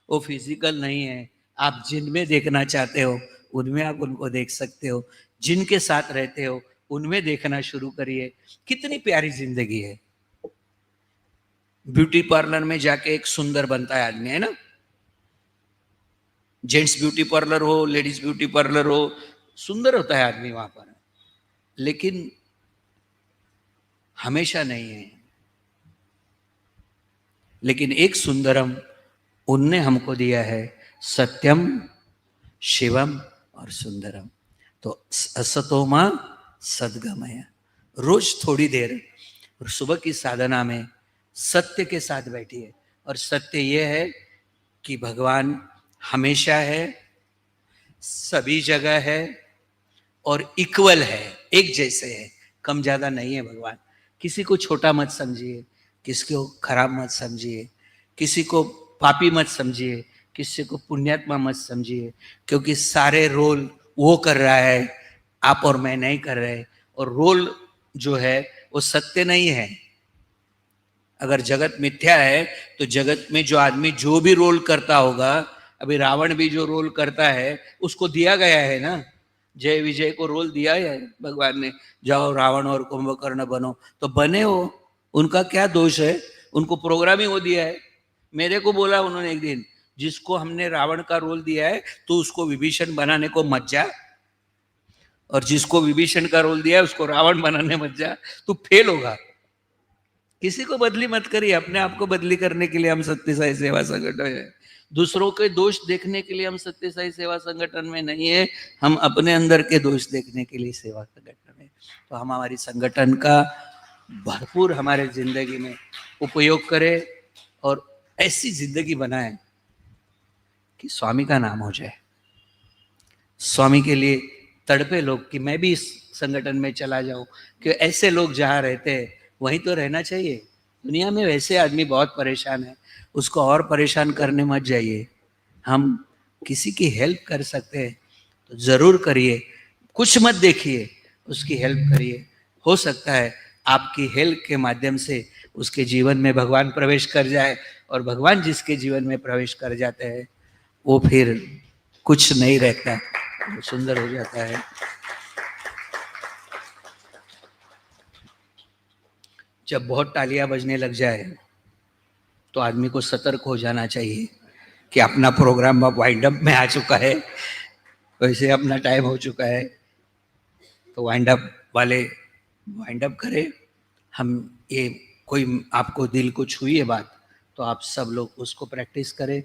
वो फिजिकल नहीं है, आप जिनमें देखना चाहते हो उनमें आप उनको देख सकते हो, जिनके साथ रहते हो उनमें देखना शुरू करिए। कितनी प्यारी जिंदगी है। ब्यूटी पार्लर में जाके एक सुंदर बनता है आदमी, है ना। जेंट्स ब्यूटी पार्लर हो, लेडीज ब्यूटी पार्लर हो, सुंदर होता है आदमी वहां पर, लेकिन हमेशा नहीं है। लेकिन एक सुंदरम उनने हमको दिया है, सत्यम शिवम और सुंदरम। तो असतोमा सद्गमय, रोज थोड़ी देर सुबह की साधना में सत्य के साथ बैठिए। और सत्य यह है कि भगवान हमेशा है, सभी जगह है और इक्वल है, एक जैसे है, कम ज्यादा नहीं है भगवान। किसी को छोटा मत समझिए, किसी को खराब मत समझिए, किसी को पापी मत समझिए, किसी को पुण्यात्मा मत समझिए, क्योंकि सारे रोल वो कर रहा है, आप और मैं नहीं कर रहे। और रोल जो है वो सत्य नहीं है। अगर जगत मिथ्या है तो जगत में जो आदमी जो भी रोल करता होगा, अभी रावण भी जो रोल करता है उसको दिया गया है ना, जय विजय को रोल दिया है भगवान ने, जाओ रावण और कुंभकर्ण बनो, तो बने हो, उनका क्या दोष है, उनको प्रोग्राम ही वो दिया है। मेरे को बोला उन्होंने एक दिन, जिसको हमने रावण का रोल दिया है तो उसको विभीषण बनाने को मत जा, और जिसको विभीषण का रोल दिया है उसको रावण बनाने मत जा, तू फेल होगा। किसी को बदली मत करिए, अपने आप को बदली करने के लिए हम सत्य साई सेवा संगठन है। दूसरों के दोष देखने के लिए हम सत्य साई सेवा संगठन में नहीं है, हम अपने अंदर के दोष देखने के लिए सेवा संगठन में। तो हम हमारी संगठन का भरपूर हमारे जिंदगी में उपयोग करें और ऐसी जिंदगी बनाएं कि स्वामी का नाम हो जाए, स्वामी के लिए तड़पे लोग कि मैं भी इस संगठन में चला जाऊं, कि ऐसे लोग जहाँ रहते हैं वहीं तो रहना चाहिए। दुनिया में वैसे आदमी बहुत परेशान है, उसको और परेशान करने मत जाइए। हम किसी की हेल्प कर सकते हैं तो जरूर करिए, कुछ मत देखिए, उसकी हेल्प करिए। हो सकता है आपकी हेल्प के माध्यम से उसके जीवन में भगवान प्रवेश कर जाए, और भगवान जिसके जीवन में प्रवेश कर जाते हैं वो फिर कुछ नहीं रहता, वो सुंदर हो जाता है। जब बहुत तालियां बजने लग जाए तो आदमी को सतर्क हो जाना चाहिए कि अपना प्रोग्राम अब वाइंड अप में आ चुका है, वैसे अपना टाइम हो चुका है, तो वाइंड अप वाले वाइंड अप करें। हम ये कोई आपको दिल को छुई है बात तो आप सब लोग उसको प्रैक्टिस करें,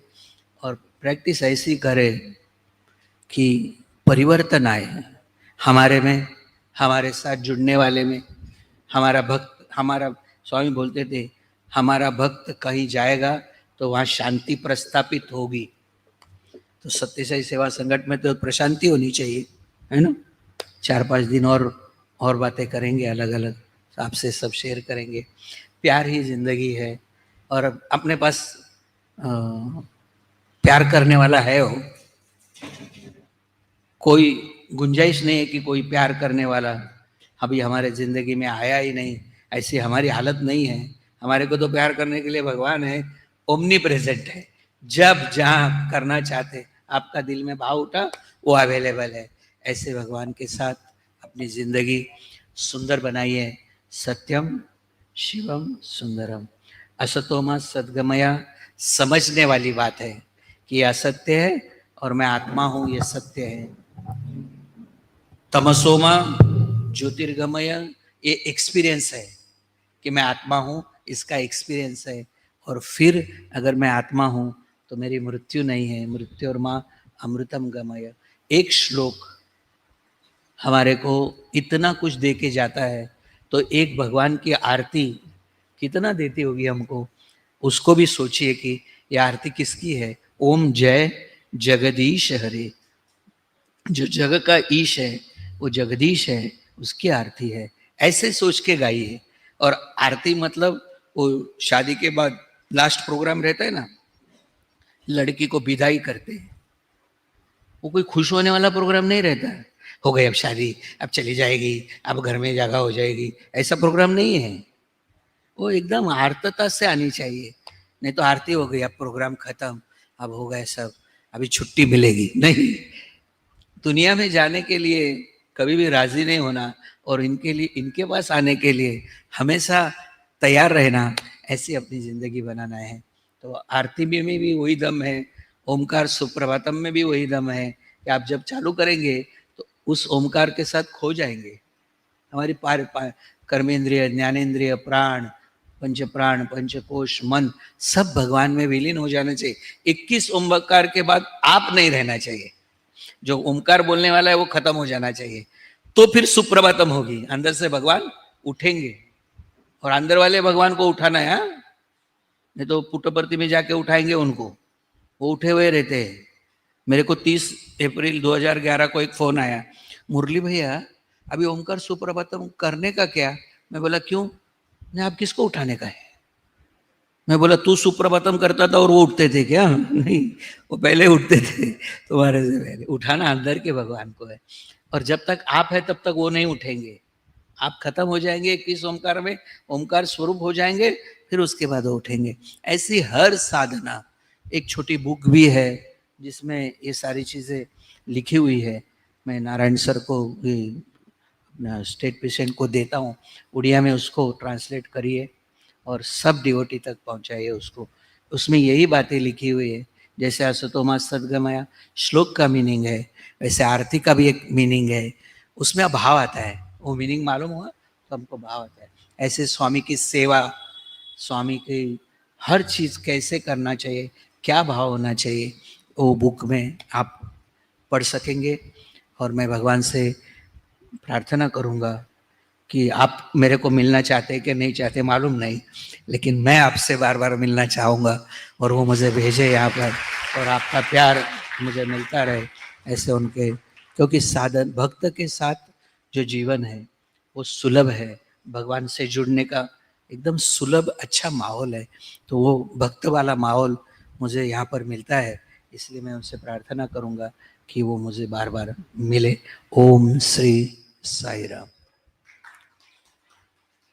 और प्रैक्टिस ऐसी करें कि परिवर्तन आए हमारे में, हमारे साथ जुड़ने वाले में। हमारा भक्त, हमारा स्वामी बोलते थे, हमारा भक्त कहीं जाएगा तो वहाँ शांति प्रस्थापित होगी। तो सत्य साई सेवा संगठन में तो प्रशांति होनी चाहिए, है ना। 4-5 दिन और बातें करेंगे, अलग अलग आपसे सब शेयर करेंगे। प्यार ही जिंदगी है, और अपने पास प्यार करने वाला है हो, कोई गुंजाइश नहीं है कि कोई प्यार करने वाला अभी हमारे जिंदगी में आया ही नहीं, ऐसी हमारी हालत नहीं है। हमारे को तो प्यार करने के लिए भगवान है, ओमनी प्रेजेंट है, जब जहाँ करना चाहते आपका दिल में भाव उठा वो अवेलेबल है। ऐसे भगवान के साथ अपनी जिंदगी सुंदर बनाइए। सत्यम शिवम सुंदरम, असतोमा सद्गमया, समझने वाली बात है कि यह असत्य है और मैं आत्मा हूं, यह सत्य है। तमसोमा ज्योतिर्गमय, ये एक्सपीरियंस है कि मैं आत्मा हूं, इसका एक्सपीरियंस है। और फिर अगर मैं आत्मा हूं तो मेरी मृत्यु नहीं है, मृत्यु और माँ अमृतम गमय। एक श्लोक हमारे को इतना कुछ दे के जाता है, तो एक भगवान की आरती कितना देती होगी हमको, उसको भी सोचिए कि यह आरती किसकी है। ओम जय जगदीश हरे, जो जग का ईश है वो जगदीश है, उसकी आरती है। ऐसे सोच के गाइए। और आरती मतलब वो शादी के बाद लास्ट प्रोग्राम रहता है ना, लड़की को विदाई करते हैं, वो कोई खुश होने वाला प्रोग्राम नहीं रहता है, हो गई अब शादी, अब चली जाएगी, अब घर में जगह हो जाएगी, ऐसा प्रोग्राम नहीं है। वो एकदम आर्तता से आनी चाहिए, नहीं तो आरती हो गई अब प्रोग्राम खत्म, अब हो गए सब, अभी छुट्टी मिलेगी, नहीं। दुनिया में जाने के लिए कभी भी राजी नहीं होना और इनके लिए, इनके पास आने के लिए हमेशा तैयार रहना, ऐसी अपनी जिंदगी बनाना है। तो आरती में भी वही दम है, ओमकार सुप्रभातम में भी वही दम है कि आप जब चालू करेंगे तो उस ओमकार के साथ खो जाएंगे। हमारी कर्मेंद्रिय, ज्ञानेंद्रिय, प्राण, पंच पंचकोश, मन सब भगवान में विलीन हो जाना चाहिए। 21 ओमकार के बाद आप नहीं रहना चाहिए। जो ओमकार बोलने वाला है वो खत्म हो जाना चाहिए, तो फिर सुप्रभातम होगी। अंदर से भगवान उठेंगे और अंदर वाले भगवान को उठाना है, हाँ? नहीं तो पुट्टपर्ती में जाके उठाएंगे उनको, वो उठे हुए रहते हैं। मेरे को 30 अप्रैल 2011 को एक फोन आया, मुरली भैया अभी ओमकार सुप्रभातम करने का क्या? मैं बोला क्यों? नहीं, आप किसको उठाने का है? मैं बोला तू सुप्रभातम करता था और वो उठते थे क्या? नहीं, वो पहले उठते थे तुम्हारे से पहले। उठाना अंदर के भगवान को है, और जब तक आप है तब तक वो नहीं उठेंगे। आप खत्म हो जाएंगे 21 ओमकार में, ओमकार स्वरूप हो जाएंगे, फिर उसके बाद वो उठेंगे। ऐसी हर साधना, एक छोटी बुक भी है जिसमें ये सारी चीजें लिखी हुई है। मैं नारायण सर को, अपना स्टेट पेशेंट को देता हूँ, उड़िया में उसको ट्रांसलेट करिए और सब डिवोटी तक पहुंचाइए उसको। उसमें यही बातें लिखी हुई है। जैसे असतोमा सद्गमया श्लोक का मीनिंग है, वैसे आरती का भी एक मीनिंग है। उसमें भाव आता है, वो मीनिंग मालूम हुआ तो हमको भाव आता है। ऐसे स्वामी की सेवा, स्वामी की हर चीज़ कैसे करना चाहिए, क्या भाव होना चाहिए, वो बुक में आप पढ़ सकेंगे। और मैं भगवान से प्रार्थना करूँगा कि आप मेरे को मिलना चाहते कि नहीं चाहते मालूम नहीं, लेकिन मैं आपसे बार बार मिलना चाहूँगा और वो मुझे भेजे यहाँ पर, और आपका प्यार मुझे मिलता रहे ऐसे उनके। क्योंकि साधन भक्त के साथ जो जीवन है वो सुलभ है, भगवान से जुड़ने का एकदम सुलभ अच्छा माहौल है। तो वो भक्त वाला माहौल मुझे यहाँ पर मिलता है, इसलिए मैं उनसे प्रार्थना करूँगा कि वो मुझे बार बार मिले। ओम श्री साई राम।